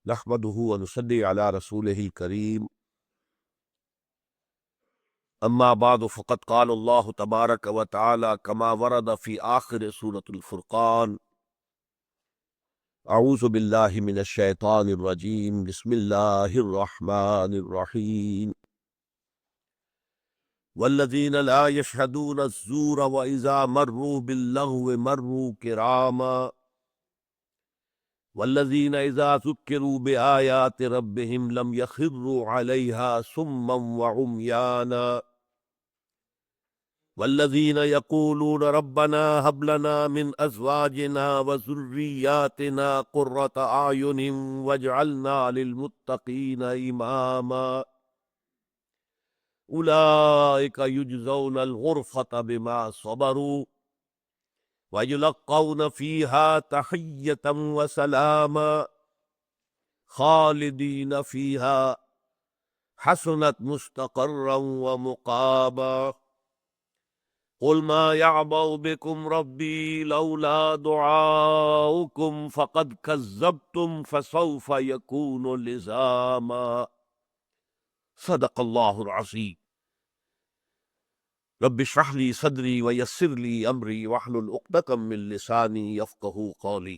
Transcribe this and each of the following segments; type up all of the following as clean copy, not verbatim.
نحمده ونصلي على رسوله الكريم أما بعد فقد قال الله تبارك وتعالى كما ورد في آخر سورة الفرقان أعوذ بالله من الشيطان الرجيم بسم الله الرحمن الرحيم والذين لا يشهدون الزور وإذا مروا باللغو مروا كراما والذين إذا ذكروا بآيات ربهم لم يخروا عليها صما وعميانا والذين يقولون ربنا هب لنا من أزواجنا وذرياتنا قرة أعين واجعلنا للمتقين إماما أولئك يجزون الغرفة بما صبروا ويلقون فيها تحية وسلاما خالدين فيها حسنت مستقرا ومقاما قل ما يعبأ بكم ربي لولا دعاؤكم فقد كذبتم فسوف يكون لزاما صدق الله العظيم رب اشرح لي صدري ويسر لي أمري واحلل عقدة من لساني يفقهوا قولي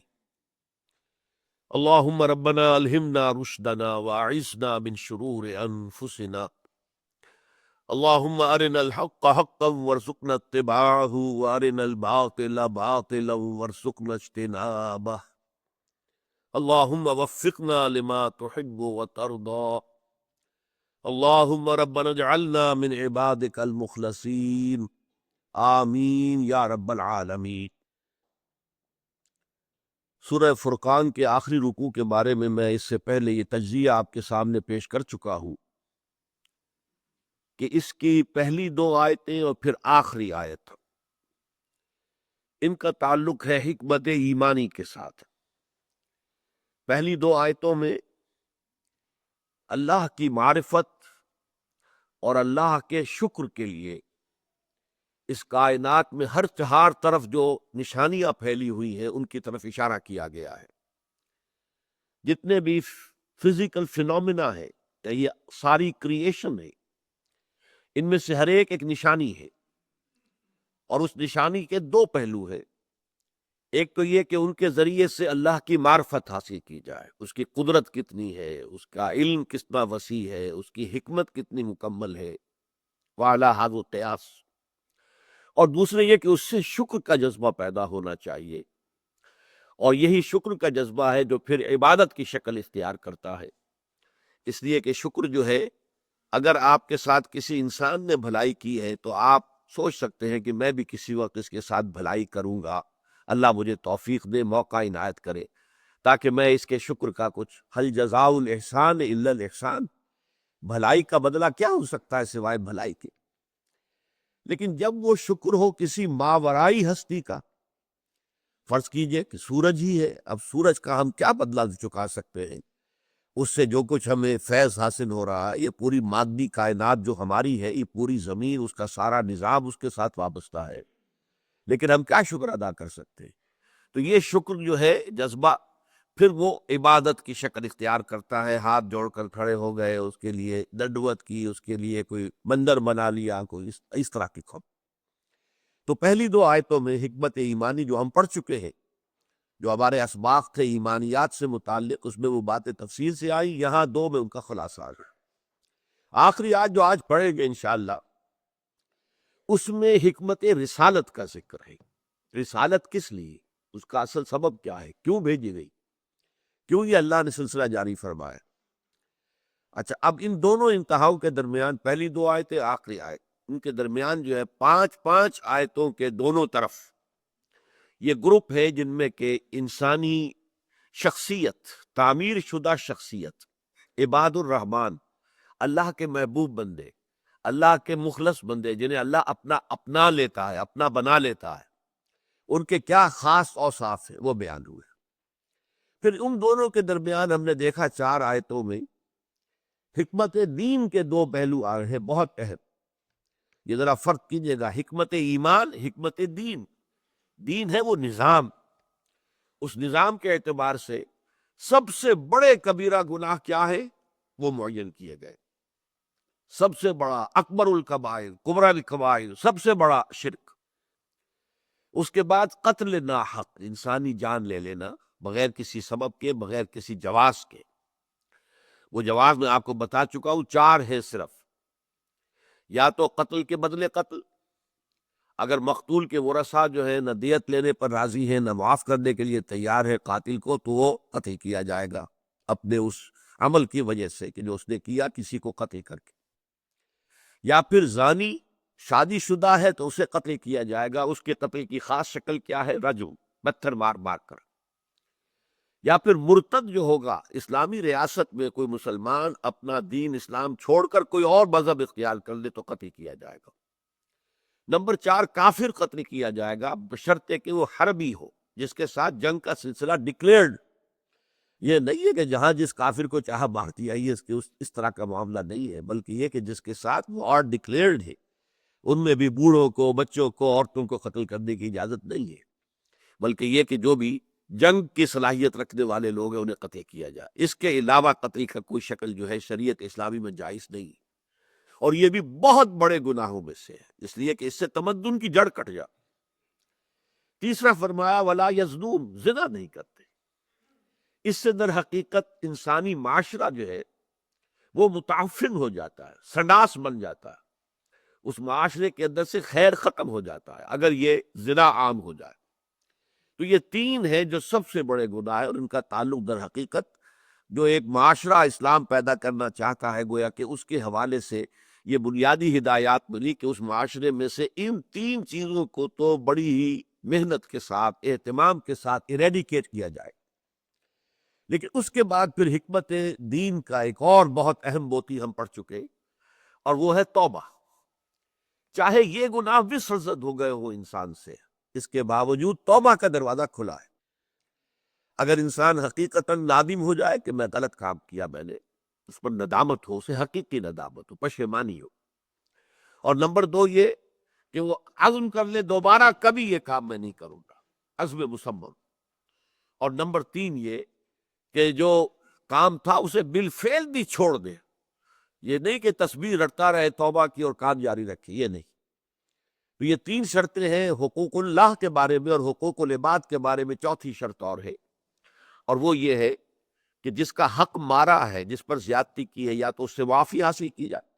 اللهم ربنا ألهمنا رشدنا وأعذنا من شرور أنفسنا اللهم أرنا الحق حقا وارزقنا اتباعه وأرنا الباطل باطلا وارزقنا اجتنابه اللهم وفقنا لما تحب وترضى اللهم ربنا اجعلنا من عبادك المخلصين آمین یا رب العالمین۔ سورہ فرقان کے آخری رکوع کے بارے میں اس سے پہلے یہ تجزیہ آپ کے سامنے پیش کر چکا ہوں کہ اس کی پہلی دو آیتیں اور پھر آخری آیت ان کا تعلق ہے حکمت ایمانی کے ساتھ۔ پہلی دو آیتوں میں اللہ کی معرفت اور اللہ کے شکر کے لیے اس کائنات میں ہر طرف جو نشانیاں پھیلی ہوئی ہیں ان کی طرف اشارہ کیا گیا ہے۔ جتنے بھی فزیکل فینومینا ہے، یہ ساری کریشن ہے، ان میں سے ہر ایک نشانی ہے، اور اس نشانی کے دو پہلو ہیں۔ ایک تو یہ کہ ان کے ذریعے سے اللہ کی معرفت حاصل کی جائے، اس کی قدرت کتنی ہے، اس کا علم کتنا وسیع ہے، اس کی حکمت کتنی مکمل ہے، وَعَلَىٰ هَذَا الْقِيَاسِ۔ اور دوسرے یہ کہ اس سے شکر کا جذبہ پیدا ہونا چاہیے، اور یہی شکر کا جذبہ ہے جو پھر عبادت کی شکل اختیار کرتا ہے۔ اس لیے کہ شکر جو ہے، اگر آپ کے ساتھ کسی انسان نے بھلائی کی ہے تو آپ سوچ سکتے ہیں کہ میں بھی کسی وقت اس کے ساتھ بھلائی کروں گا، اللہ مجھے توفیق دے، موقع عنایت کرے تاکہ میں اس کے شکر کا کچھ حل جزاء الاحسان الا الاحسان، بھلائی کا بدلہ کیا ہو سکتا ہے سوائے بھلائی کے۔ لیکن جب وہ شکر ہو کسی ماورائی ہستی کا، فرض کیجئے کہ سورج ہی ہے، اب سورج کا ہم کیا بدلہ چکا سکتے ہیں؟ اس سے جو کچھ ہمیں فیض حاصل ہو رہا ہے، یہ پوری مادی کائنات جو ہماری ہے، یہ پوری زمین، اس کا سارا نظام اس کے ساتھ وابستہ ہے، لیکن ہم کیا شکر ادا کر سکتے ہیں؟ تو یہ شکر جو ہے جذبہ پھر وہ عبادت کی شکل اختیار کرتا ہے، ہاتھ جوڑ کر کھڑے ہو گئے، اس کے لیے دنڈوت کی، اس کے لیے کوئی مندر بنا لیا، کوئی اس طرح کی کھم۔ تو پہلی دو آیتوں میں حکمت ایمانی جو ہم پڑھ چکے ہیں، جو ہمارے اسباق تھے ایمانیات سے متعلق، اس میں وہ باتیں تفصیل سے آئیں، یہاں دو میں ان کا خلاصہ ہے۔ آخری آیت جو آج پڑھیں گے انشاءاللہ، اس میں حکمت رسالت کا ذکر ہے۔ رسالت کس لیے؟ اس کا اصل سبب کیا ہے؟ کیوں بھیجی گئی؟ کیوں یہ اللہ نے سلسلہ جاری فرمایا؟ اچھا، اب ان دونوں انتہاؤں کے درمیان، پہلی دو آیتیں، آخری آیت، ان کے درمیان جو ہے پانچ آیتوں کے دونوں طرف یہ گروپ ہے جن میں کہ انسانی شخصیت، تعمیر شدہ شخصیت، عباد الرحمن، اللہ کے محبوب بندے، اللہ کے مخلص بندے، جنہیں اللہ اپنا لیتا ہے، اپنا بنا لیتا ہے، ان کے کیا خاص اوصاف ہیں وہ بیان ہوئے۔ پھر ان دونوں کے درمیان ہم نے دیکھا 4 آیتوں میں حکمت دین کے 2 پہلو آ رہے ہیں، بہت اہم۔ یہ ذرا فرق کیجئے گا، حکمت ایمان، حکمت دین۔ دین ہے وہ نظام، اس نظام کے اعتبار سے سب سے بڑے کبیرہ گناہ کیا ہے وہ معین کیے گئے. سب سے بڑا اکبر الکبائر، کبریٰ الکبائر، سب سے بڑا شرک. اس کے بعد قتل ناحق، انسانی جان لے لینا بغیر کسی سبب کے، بغیر کسی جواز کے. وہ جواز میں آپ کو بتا چکا ہوں، 4 ہے صرف. یا تو قتل کے بدلے قتل، اگر مقتول کے ورثاء جو ہے نہ دیت لینے پر راضی ہیں نہ معاف کرنے کے لیے تیار ہے قاتل کو، تو وہ قتل کیا جائے گا اپنے اس عمل کی وجہ سے کہ جو اس نے کیا کسی کو قتل کر کے. یا پھر زانی شادی شدہ ہے تو اسے قتل کیا جائے گا. اس کے قتل کی خاص شکل کیا ہے؟ رجم، پتھر مار مار کر. یا پھر مرتد جو ہوگا، اسلامی ریاست میں کوئی مسلمان اپنا دین اسلام چھوڑ کر کوئی اور مذہب اختیار کر لے تو قتل کیا جائے گا. نمبر 4 کافر قتل کیا جائے گا بشرطے کہ وہ حربی ہو، جس کے ساتھ جنگ کا سلسلہ ڈکلیئرڈ. یہ نہیں ہے کہ جہاں جس کافر کو چاہا مار دیا، یہ اس طرح کا معاملہ نہیں ہے، بلکہ یہ کہ جس کے ساتھ وہ اور ڈکلیئرڈ ہے. ان میں بھی بوڑھوں کو، بچوں کو، عورتوں کو قتل کرنے کی اجازت نہیں ہے، بلکہ یہ کہ جو بھی جنگ کی صلاحیت رکھنے والے لوگ ہیں انہیں قتل کیا جائے. اس کے علاوہ قتل کا کوئی شکل جو ہے شریعت اسلامی میں جائز نہیں. اور یہ بھی بہت بڑے گناہوں میں سے ہے، اس لیے کہ اس سے تمدن کی جڑ کٹ جائے. تیسرا فرمایا ولا یزنون، زنا نہیں کرتے. اس سے در حقیقت انسانی معاشرہ جو ہے وہ متعفن ہو جاتا ہے، سنڈاس بن جاتا ہے. اس معاشرے کے اندر سے خیر ختم ہو جاتا ہے اگر یہ زنا عام ہو جائے. تو یہ 3 ہیں جو سب سے بڑے گناہ ہیں، اور ان کا تعلق در حقیقت جو ایک معاشرہ اسلام پیدا کرنا چاہتا ہے، گویا کہ اس کے حوالے سے یہ بنیادی ہدایات ملی کہ اس معاشرے میں سے ان 3 چیزوں کو تو بڑی ہی محنت کے ساتھ، اہتمام کے ساتھ ایریڈیکیٹ کیا جائے. لیکن اس کے بعد پھر حکمت دین کا ایک اور بہت اہم موتی ہم پڑھ چکے، اور وہ ہے توبہ. چاہے یہ گناہ بھی سرزد ہو گئے ہو انسان سے، اس کے باوجود توبہ کا دروازہ کھلا ہے. اگر انسان حقیقتاً نادم ہو جائے کہ میں غلط کام کیا، میں نے، اس پر ندامت ہو، اسے حقیقی ندامت ہو، پشیمانی ہو. اور نمبر 2 یہ کہ وہ عزم کر لے دوبارہ کبھی یہ کام میں نہیں کروں گا، عزم مصمم. اور نمبر 3 یہ کہ جو کام تھا اسے بالفعل بھی چھوڑ دے. یہ نہیں کہ تسبیح رٹتا رہے توبہ کی اور کام جاری رکھے، یہ نہیں. تو یہ 3 شرطیں ہیں حقوق اللہ کے بارے میں، اور حقوق العباد کے بارے میں 4تھی شرط اور ہے، اور وہ یہ ہے کہ جس کا حق مارا ہے، جس پر زیادتی کی ہے، یا تو اس سے معافی حاصل کی جائے،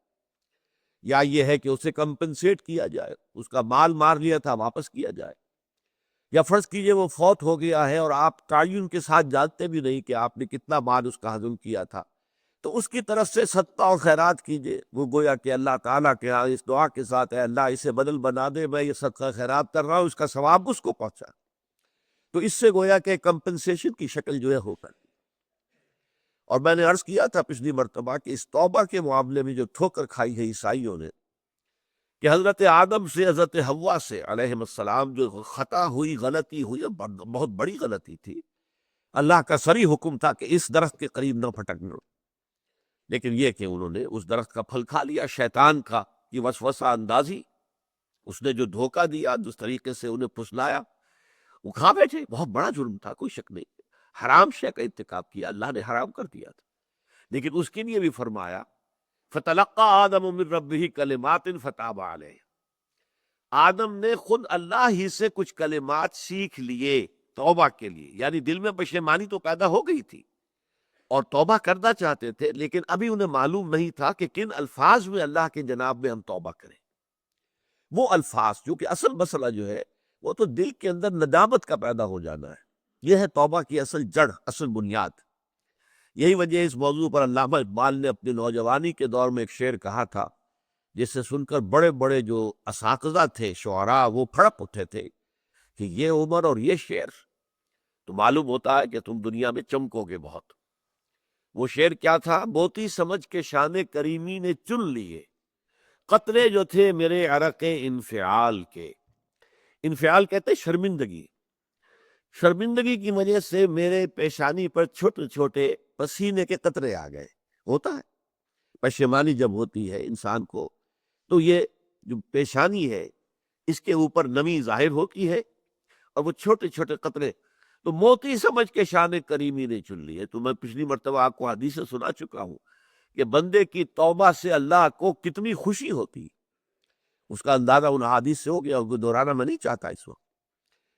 یا یہ ہے کہ اسے کمپنسیٹ کیا جائے، اس کا مال مار لیا تھا واپس کیا جائے. یا فرض کیجئے وہ فوت ہو گیا ہے اور آپ تعین کے ساتھ جانتے بھی نہیں کہ آپ نے کتنا مال اس کا ہضم کیا تھا، تو اس کی طرف سے صدقہ اور خیرات کیجئے. وہ گویا کہ اللہ تعالیٰ کے ہاں اس دعا کے ساتھ، اے اللہ اسے بدل بنا دے، میں یہ صدقہ خیرات کر رہا ہوں، اس کا ثواب اس کو پہنچا. تو اس سے گویا کہ کمپنسیشن کی شکل جو ہے ہو کر. اور میں نے عرض کیا تھا پچھلی مرتبہ کہ اس توبہ کے معاملے میں جو ٹھوکر کھائی ہے عیسائیوں نے، کہ حضرت آدم سے حضرت حوا سے علیہم السلام جو خطا ہوئی، غلطی ہوئی، بہت بڑی غلطی تھی. اللہ کا صریح حکم تھا کہ اس درخت کے قریب نہ پھٹکنا، لیکن یہ کہ انہوں نے اس درخت کا پھل کھا لیا. شیطان کا یہ وسوسہ اندازی، اس نے جو دھوکہ دیا، جس طریقے سے انہیں پھسلایا، وہ کھا بیٹھے. بہت بڑا جرم تھا، کوئی شک نہیں. حرام شے کا ارتکاب کیا، اللہ نے حرام کر دیا تھا. لیکن اس کے لیے بھی فرمایا فَتَلَقَّى آدَمُ مِن رَبِّهِ كَلِمَاتٍ فَتَابَ عَلَيْهِ. آدم نے خود اللہ ہی سے کچھ کلمات سیکھ لیے توبہ کے لیے. یعنی دل میں پشیمانی تو پیدا ہو گئی تھی اور توبہ کرنا چاہتے تھے، لیکن ابھی انہیں معلوم نہیں تھا کہ کن الفاظ میں اللہ کے جناب میں ہم توبہ کریں. وہ الفاظ جو کہ اصل مسئلہ جو ہے وہ تو دل کے اندر ندامت کا پیدا ہو جانا ہے. یہ ہے توبہ کی اصل جڑ، اصل بنیاد. یہی وجہ ہے اس موضوع پر علامہ اقبال نے اپنی نوجوانی کے دور میں ایک شعر کہا تھا، جس سے سن کر بڑے بڑے جو اساتذہ تھے، شعراء، وہ پھڑپ اٹھے تھے کہ یہ عمر اور یہ شعر، تو معلوم ہوتا ہے کہ تم دنیا میں چمکو گے بہت. وہ شعر کیا تھا؟ موتی سمجھ کے شان کریمی نے چن لیے، قطرے جو تھے میرے عرق انفعال کے. انفعال کہتے شرمندگی. شرمندگی کی وجہ سے میرے پیشانی پر چھوٹے چھوٹے پسینے کے قطرے آ گئے. ہوتا ہے پشیمانی جب ہوتی ہے انسان کو، تو یہ جو پیشانی ہے اس کے اوپر نمی ظاہر ہوتی ہے، اور وہ چھوٹے چھوٹے قطرے تو موتی سمجھ کے شان کریمی نے چن لی ہے۔ تو میں پچھلی مرتبہ آپ کو حدیث سے سنا چکا ہوں کہ بندے کی توبہ سے اللہ کو کتنی خوشی ہوتی، اس کا اندازہ ان حدیث سے ہو گیا، ان کو دہرانا میں نہیں چاہتا اس وقت،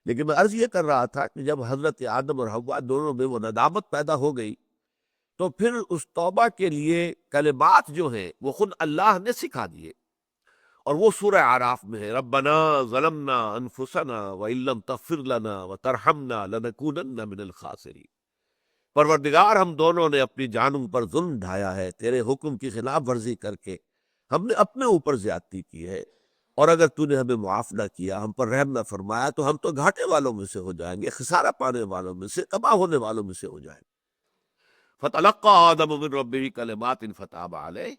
لیکن میں عرض یہ کر رہا تھا کہ جب حضرت آدم اور حوا دونوں میں وہ ندامت پیدا ہو گئی، تو پھر اس توبہ کے لیے کلمات جو ہیں وہ خود اللہ نے سکھا دیے، اور وہ سورہ اعراف میں ہے، ربنا ظلمنا انفسنا وان لم تغفر لنا وترحمنا لنکونن من الخاسرین۔ پروردگار، ہم دونوں نے اپنی جانوں پر ظلم ڈھایا ہے، تیرے حکم کی خلاف ورزی کر کے ہم نے اپنے اوپر زیادتی کی ہے، اور اگر تو نے ہمیں معاف نہ کیا، ہم پر رحم نہ فرمایا، تو ہم تو گھاٹے والوں میں سے ہو جائیں گے، خسارہ پانے والوں میں سے، تباہ ہونے والوں میں سے ہو جائیں گے۔ فتلقى آدم من ربه کلمات فتاب علیہ،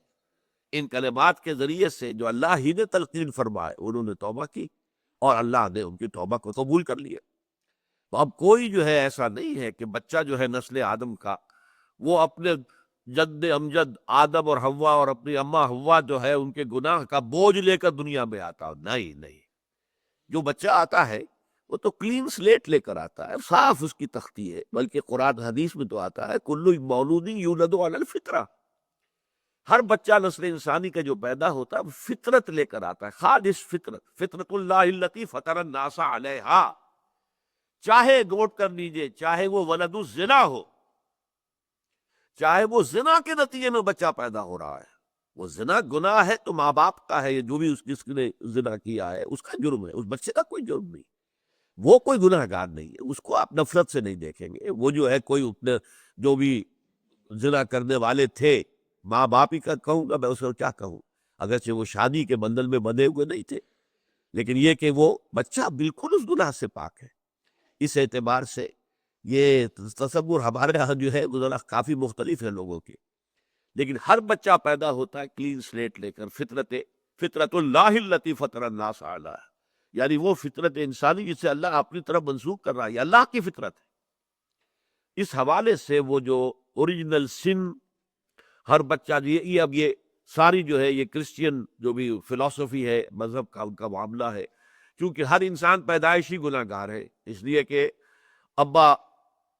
ان کلمات کے ذریعے سے جو اللہ ہی نے تلقین فرمائے، انہوں نے توبہ کی، اور اللہ نے ان کی توبہ کو قبول کر لیا۔ تو اب کوئی جو ہے ایسا نہیں ہے کہ بچہ جو ہے نسل آدم کا، وہ اپنے جد امجد آدم اور حوا اور اپنی اماں حوا جو ہے ان کے گناہ کا بوجھ لے کر دنیا میں آتا ہو، نہیں نہیں، جو بچہ آتا ہے وہ تو کلین سلیٹ لے کر آتا ہے، صاف اس کی تختی ہے، بلکہ قرآن حدیث میں تو آتا ہے کل مولود یولد علی الفطرہ، ہر بچہ نسل انسانی کا جو پیدا ہوتا ہے وہ فطرت لے کر آتا ہے، خالص فطرت، فطرت اللہ التی فطر الناس علیہا، چاہے نوٹ کر لیجئے، چاہے وہ ولد الزنا ہو، چاہے وہ زنا کے نتیجے میں بچہ پیدا ہو رہا ہے، وہ زنا گناہ ہے تو ماں باپ کا ہے، یہ جو بھی جس نے زنا کیا ہے اس کا جرم ہے، اس بچے کا کوئی جرم نہیں، وہ کوئی گناہ گار نہیں ہے، اس کو آپ نفرت سے نہیں دیکھیں گے، وہ جو ہے کوئی اپنے جو بھی زنا کرنے والے تھے، ماں باپ ہی کا کہوں گا میں، اس کو کیا کہوں، اگرچہ وہ شادی کے بندھن میں بندھے ہوئے نہیں تھے، لیکن یہ کہ وہ بچہ بالکل اس گناہ سے پاک ہے۔ اس اعتبار سے یہ تصور ہمارے یہاں جو ہے وہ کافی مختلف ہے لوگوں کے، لیکن ہر بچہ پیدا ہوتا ہے کلین سلیٹ لے کر، فطرت اللہ التی فطر الناس علیہا، یعنی وہ فطرت انسانی جسے اللہ اپنی طرف منسوخ کر رہا ہے، یہ اللہ کی فطرت ہے۔ اس حوالے سے وہ جو اوریجنل سن ہر بچہ اب یہ ساری جو ہے یہ کرسچین جو بھی فلسفی ہے، مذہب کا ان کا معاملہ ہے، کیونکہ ہر انسان پیدائشی گناہ گار ہے، اس لیے کہ ابا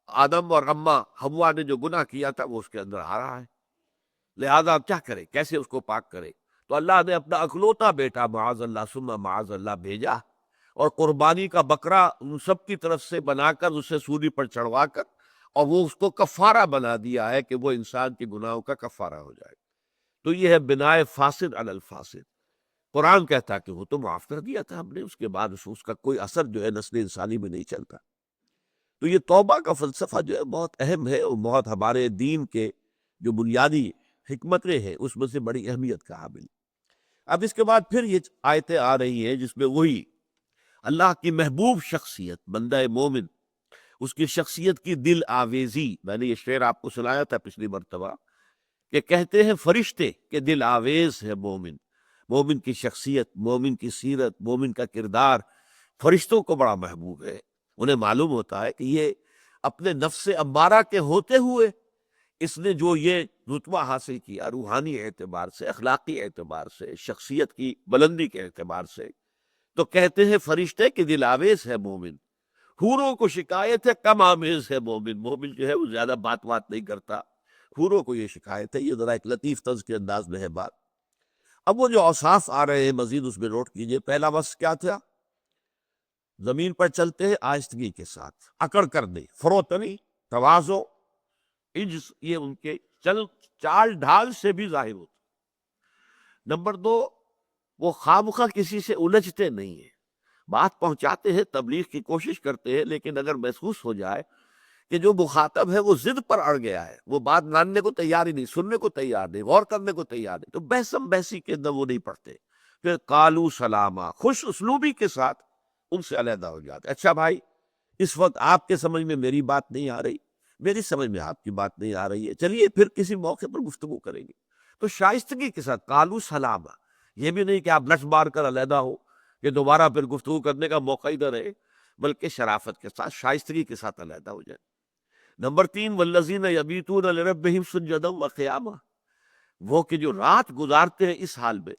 آدم اور اماں حوا نے جو گناہ کیا تھا وہ اس کے اندر آ رہا ہے، لہذا اب کیا کرے، کیسے اس کو پاک کرے، تو اللہ نے اپنا اکلوتا بیٹا معاذ اللہ ثم معاذ اللہ بھیجا، اور قربانی کا بکرا ان سب کی طرف سے بنا کر اسے سولی پر چڑھوا کر، اور وہ اس کو کفارہ بنا دیا ہے کہ وہ انسان کے گناہوں کا کفارہ ہو جائے۔ تو یہ ہے بنائے فاسد علی الفاسد۔ قرآن کہتا ہے کہ وہ تو معاف کر دیا تھا ہم نے، اس کے بعد اس کا کوئی اثر جو ہے نسل انسانی میں نہیں چلتا۔ تو یہ توبہ کا فلسفہ جو ہے بہت اہم ہے، اور بہت ہمارے دین کے جو بنیادی حکمتیں ہیں اس میں سے بڑی اہمیت کا حامل۔ اب اس کے بعد پھر یہ آیتیں آ رہی ہیں جس میں وہی اللہ کی محبوب شخصیت بندہ مومن، اس کی شخصیت کی دل آویزی، میں نے یہ شعر آپ کو سنایا تھا پچھلی مرتبہ کہ کہتے ہیں فرشتے کہ دل آویز ہے مومن، مومن کی شخصیت، مومن کی سیرت، مومن کا کردار فرشتوں کو بڑا محبوب ہے، انہیں معلوم ہوتا ہے کہ یہ اپنے نفس امارہ کے ہوتے ہوئے اس نے جو یہ رتبہ حاصل کیا روحانی اعتبار سے، اخلاقی اعتبار سے، شخصیت کی بلندی کے اعتبار سے، تو کہتے ہیں فرشتے کہ دل آویز ہے مومن، حوروں کو شکایت ہے کم آمیز ہے مومن، مومن جو ہے وہ زیادہ بات نہیں کرتا، حوروں کو یہ شکایت ہے، یہ ذرا ایک لطیف طرز کے انداز میں ہے بات۔ اب وہ جو اوصاف آ رہے ہیں مزید اس میں نوٹ کیجئے۔ پہلا وصف کیا تھا؟ زمین پر چلتے ہیں آہستگی کے ساتھ، اکڑ کر نہیں، فروتنی، تواضع، عجز، یہ ان کے چال ڈھال سے بھی ظاہر ہوتا۔ نمبر دو، وہ خواہ کسی سے الجھتے نہیں ہیں، بات پہنچاتے ہیں، تبلیغ کی کوشش کرتے ہیں، لیکن اگر محسوس ہو جائے کہ جو مخاطب ہے وہ ضد پر اڑ گیا ہے، وہ بات ماننے کو تیار ہی نہیں، سننے کو تیار نہیں، غور کرنے کو تیار نہیں، تو بحثم بحثی کے اندر وہ نہیں پڑتے، پھر قالو سلاما، خوش اسلوبی کے ساتھ ان سے علیحدہ ہو جاتے۔ اچھا بھائی، اس وقت آپ کے سمجھ میں میری بات نہیں آ رہی، میری سمجھ میں آپ کی بات نہیں آ رہی ہے، چلیے پھر کسی موقع پر گفتگو کریں گے۔ تو شائستگی کے ساتھ قالو سلاما، یہ بھی نہیں کہ آپ لٹ مار کر علیحدہ ہو کہ دوبارہ پھر گفتگو کرنے کا موقع ہی نہ رہے، بلکہ شرافت کے ساتھ، شائستگی کے ساتھ علیحدہ ہو جائے۔ نمبر تین، والذین یبیتون لربہم سجدا وقیاما، وہ کہ جو رات گزارتے ہیں اس حال میں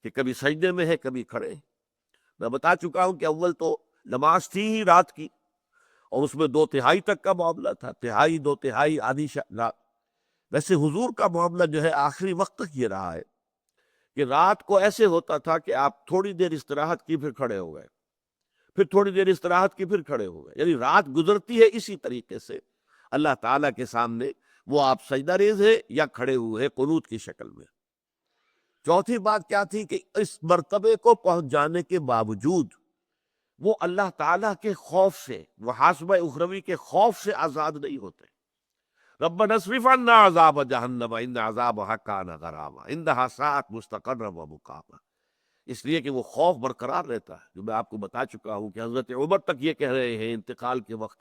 کہ کبھی سجدے میں ہے کبھی کھڑے۔ میں بتا چکا ہوں کہ اول تو نماز تھی ہی رات کی، اور اس میں 2/3 تک کا معاملہ تھا، تہائی 2/3 آدھی رات۔ ویسے حضور کا معاملہ جو ہے آخری وقت تک یہ رہا ہے کہ رات کو ایسے ہوتا تھا کہ آپ تھوڑی دیر استراحت کی پھر کھڑے ہو گئے، پھر تھوڑی دیر استراحت کی پھر کھڑے ہو گئے، یعنی رات گزرتی ہے اسی طریقے سے اللہ تعالیٰ کے سامنے، وہ آپ سجدہ ریز ہے یا کھڑے ہوئے ہیں قنوت کی شکل میں۔ چوتھی بات کیا تھی کہ اس مرتبے کو پہنچ جانے کے باوجود وہ اللہ تعالیٰ کے خوف سے، محاسبہ اخروی کے خوف سے آزاد نہیں ہوتے۔ ربنا اصرف عنا عذاب جہنم ان عذابها کان غراما انها ساءت مستقرا ومقاما، اس لیے کہ وہ خوف برقرار رہتا ہے، جو میں آپ کو بتا چکا ہوں کہ حضرت عمر تک یہ کہہ رہے ہیں انتقال کے وقت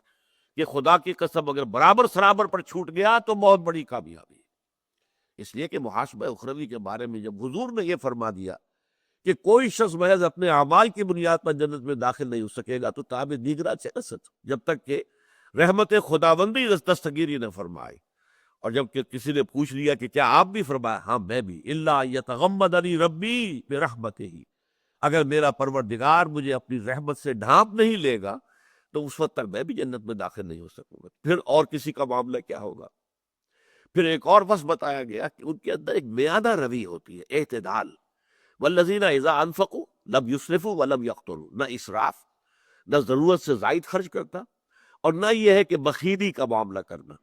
کہ خدا کی قسم اگر برابر سرابر پر چھوٹ گیا تو بہت بڑی کامیابی ہے۔ اس لیے کہ محاسبہ اخروی کے بارے میں جب حضور نے یہ فرما دیا کہ کوئی شخص محض اپنے اعمال کی بنیاد پر جنت میں داخل نہیں ہو سکے گا، تو تاب دیگرہ چرست، جب تک کہ رحمت خداوندی دستگیری نہ فرمائے۔ اور جب کہ کسی نے پوچھ لیا کہ کیا آپ بھی، فرمایا ہاں میں بھی، الا یتغمدنی ربی برحمتہ، اگر میرا پروردگار مجھے اپنی رحمت سے ڈھانپ نہیں لے گا تو اس وقت تک میں بھی جنت میں داخل نہیں ہو سکوں گا۔ پھر اور کسی کا معاملہ کیا ہوگا؟ پھر ایک اور وصف بتایا گیا کہ ان کے اندر ایک میانہ روی ہوتی ہے، اعتدال۔ والذین اذا انفقوا لم یسرفوا ولم یقتروا، نہ اسراف، نہ ضرورت سے زائد خرچ کرتا، اور نہ یہ ہے کہ بخیلی کا معاملہ کرنا۔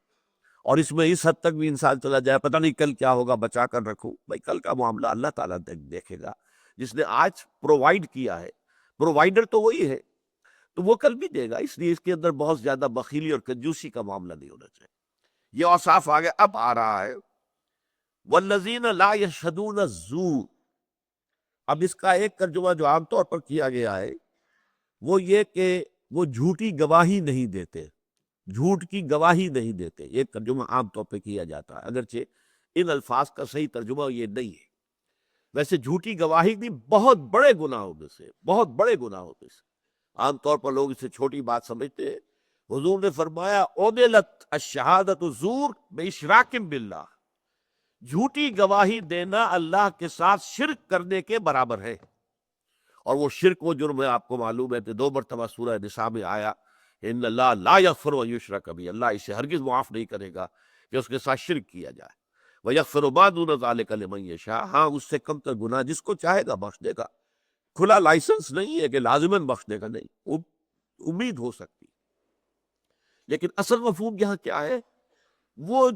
اور اس میں اس حد تک بھی انسان چلا جائے پتہ نہیں کل کیا ہوگا، بچا کر رکھو، بھائی کل کا معاملہ اللہ تعالیٰ دیکھے گا۔ جس نے آج پرووائڈ کیا ہے، پرووائڈر تو وہی ہے، تو وہ کل بھی دے گا، اس لیے اس کے اندر بہت زیادہ بخیلی اور کنجوسی کا معاملہ نہیں ہونا چاہیے۔ یہ اوصاف آگے اب آ رہا ہے، والذین لا یشہدون الزور۔ اب اس کا ایک ترجمہ جو عام طور پر کیا گیا ہے وہ یہ کہ وہ جھوٹی گواہی نہیں دیتے، جھوٹ کی گواہی نہیں دیتے، یہ ترجمہ عام طور پہ کیا جاتا ہے، اگرچہ ان الفاظ کا صحیح ترجمہ یہ نہیں ہے۔ ویسے جھوٹی گواہی بھی بہت بڑے گناہوں میں سے، بہت بڑے گناہوں میں سے، عام طور پر لوگ اسے چھوٹی بات سمجھتے ہیں۔ حضور نے فرمایا اُدِلَتْ الشہادۃ زور بِإِشْرَاكٍ بِاللَّہ، جھوٹی گواہی دینا اللہ کے ساتھ شرک کرنے کے برابر ہے۔ اور وہ شرک، وہ جرم ہے، آپ کو معلوم ہے کہ 2 مرتبہ سورہ نساء میں آیا، ان اللہ لا یغفر ان یشرک بہ، اللہ اسے ہرگز معاف نہیں کرے گا کہ اس کے ساتھ شرک کیا جائے، ویغفر ما دون ذلک لمن یشاء، ہاں اس سے کم تر گناہ جس کو چاہے گا بخش دے گا۔ کھلا لائسنس نہیں ہے کہ لازماً بخش دے گا، نہیں، امید ہو سکتی۔ لیکن اصل مفہوم یہاں کیا ہے؟ وہ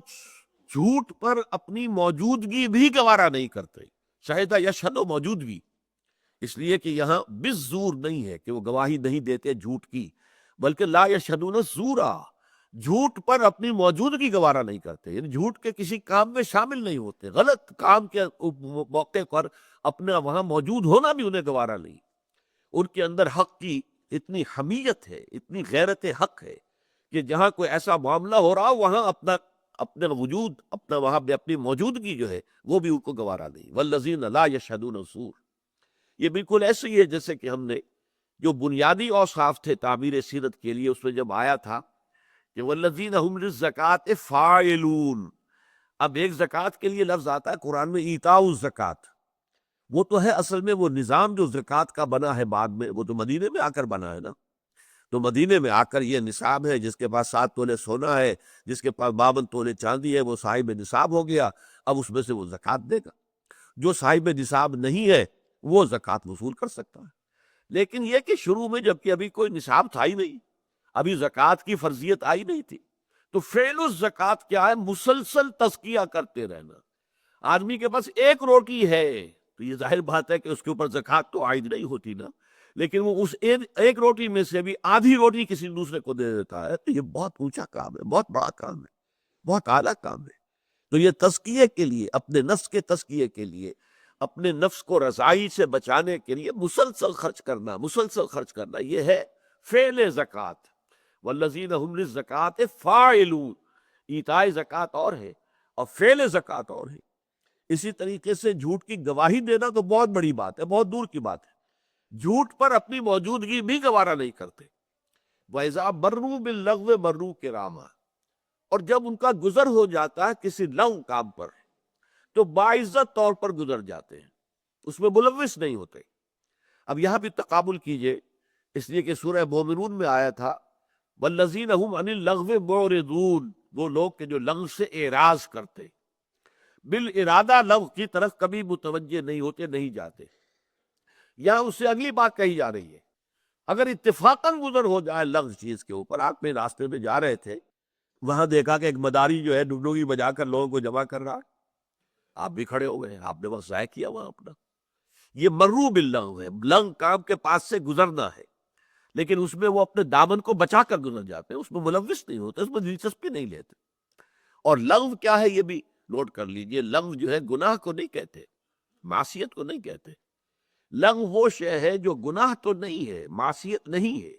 جھوٹ پر اپنی موجودگی بھی گوارا نہیں کرتے، شاہد یشہد موجودگی، اس لیے کہ یہاں بالزور نہیں ہے کہ وہ گواہی نہیں دیتے جھوٹ کی، بلکہ لا یشہدون الزورا، جھوٹ پر اپنی موجودگی گوارا نہیں کرتے، یعنی جھوٹ کے کسی کام میں شامل نہیں ہوتے، غلط کام کے موقع پر اپنا وہاں موجود ہونا بھی انہیں گوارا نہیں۔ ان کے اندر حق کی اتنی حمیت ہے، اتنی غیرت حق ہے کہ جہاں کوئی ایسا معاملہ ہو رہا وہاں اپنا وجود، اپنا وہاں پہ اپنی موجودگی جو ہے وہ بھی ان کو گوارا نہیں۔ والذین لا یشہدون الزور، یہ بالکل ایسے ہی ہے جیسے کہ ہم نے جو بنیادی اوصاف تھے تعبیر سیرت کے لیے، اس میں جب آیا تھا کہ والذین هم للزکوٰۃ فاعلون، اب ایک زکوٰۃ کے لیے لفظ آتا ہے قرآن میں ایتاء الزکوٰۃ، وہ تو ہے اصل میں وہ نظام جو زکوٰۃ کا بنا ہے بعد میں، وہ تو مدینے میں آ کر بنا ہے نا، تو مدینے میں آ کر یہ نصاب ہے، جس کے پاس 7 تولے سونا ہے، جس کے پاس 52 تولے چاندی ہے، وہ صاحب نصاب ہو گیا، اب اس میں سے وہ زکوٰۃ دے گا۔ جو صاحب نصاب نہیں ہے وہ زکوٰۃ وصول کر سکتا ہے، لیکن یہ کہ شروع میں جب کہ ابھی کوئی نصاب تھا ہی نہیں، ابھی زکوٰۃ کی فرضیت آئی نہیں تھی، تو فعل الزکوٰۃ کیا ہے؟ مسلسل تزکیہ کرتے رہنا۔ آدمی کے پاس ایک روٹی ہے تو یہ ظاہر بات ہے کہ اس کے اوپر زکوٰۃ تو عائد نہیں ہوتی نا، لیکن وہ اس ایک روٹی میں سے بھی آدھی روٹی کسی دوسرے کو دے دیتا ہے، تو یہ بہت اونچا کام ہے، بہت بڑا کام ہے، بہت اعلیٰ کام ہے۔ تو یہ تزکیے کے لیے، اپنے نفس کے تزکیے کے لیے، اپنے نفس کو رضائی سے بچانے کے لیے مسلسل خرچ کرنا، مسلسل خرچ کرنا، یہ ہے فعل زکوٰۃ۔ والذین هم للزکوٰۃ فاعلون، ایتاء زکوٰۃ اور ہے اور فعل زکوٰۃ اور ہے۔ اسی طریقے سے جھوٹ کی گواہی دینا تو بہت بڑی بات ہے، بہت دور کی بات ہے، جھوٹ پر اپنی موجودگی بھی گوارا نہیں کرتے۔ وَإِذَا مَرُّوا بِاللَّغْوِ مَرُّوا كِرَامًا، اور جب ان کا گزر ہو جاتا ہے کسی لغو کام پر تو باعزت طور پر گزر جاتے ہیں، اس میں ملوث نہیں ہوتے۔ اب یہاں بھی تقابل کیجئے، اس لیے کہ سورہ مومنون میں آیا تھا والذین هم عن اللغو معرضون، وہ لوگ کہ جو لغو سے اعراض کرتے، بالارادہ لغو کی طرف کبھی متوجہ نہیں ہوتے، نہیں جاتے. یہاں اس سے اگلی بات کہی جا رہی ہے، اگر اتفاقاً گزر ہو جائے لغو چیز کے اوپر، آپ میں راستے میں جا رہے تھے، وہاں دیکھا کہ ایک مداری جو ہے ڈگڈگی بجا کر لوگوں کو جمع کر رہا ہے، آپ بھی کھڑے ہو گئے، آپ نے وقت ضائع کیا وہاں اپنا. یہ مرو باللغو ہے، لغو کام کے پاس سے گزرنا ہے، لیکن اس میں وہ اپنے دامن کو بچا کر گزر جاتے ہیں، اس میں ملوث نہیں ہوتے، اس میں دلچسپی نہیں لیتے. اور لغو کیا ہے یہ بھی نوٹ کر لیجئے، لغو جو ہے گناہ کو نہیں کہتے، معصیت کو نہیں کہتے. لغو وہ شے ہے جو گناہ تو نہیں ہے، معصیت نہیں ہے،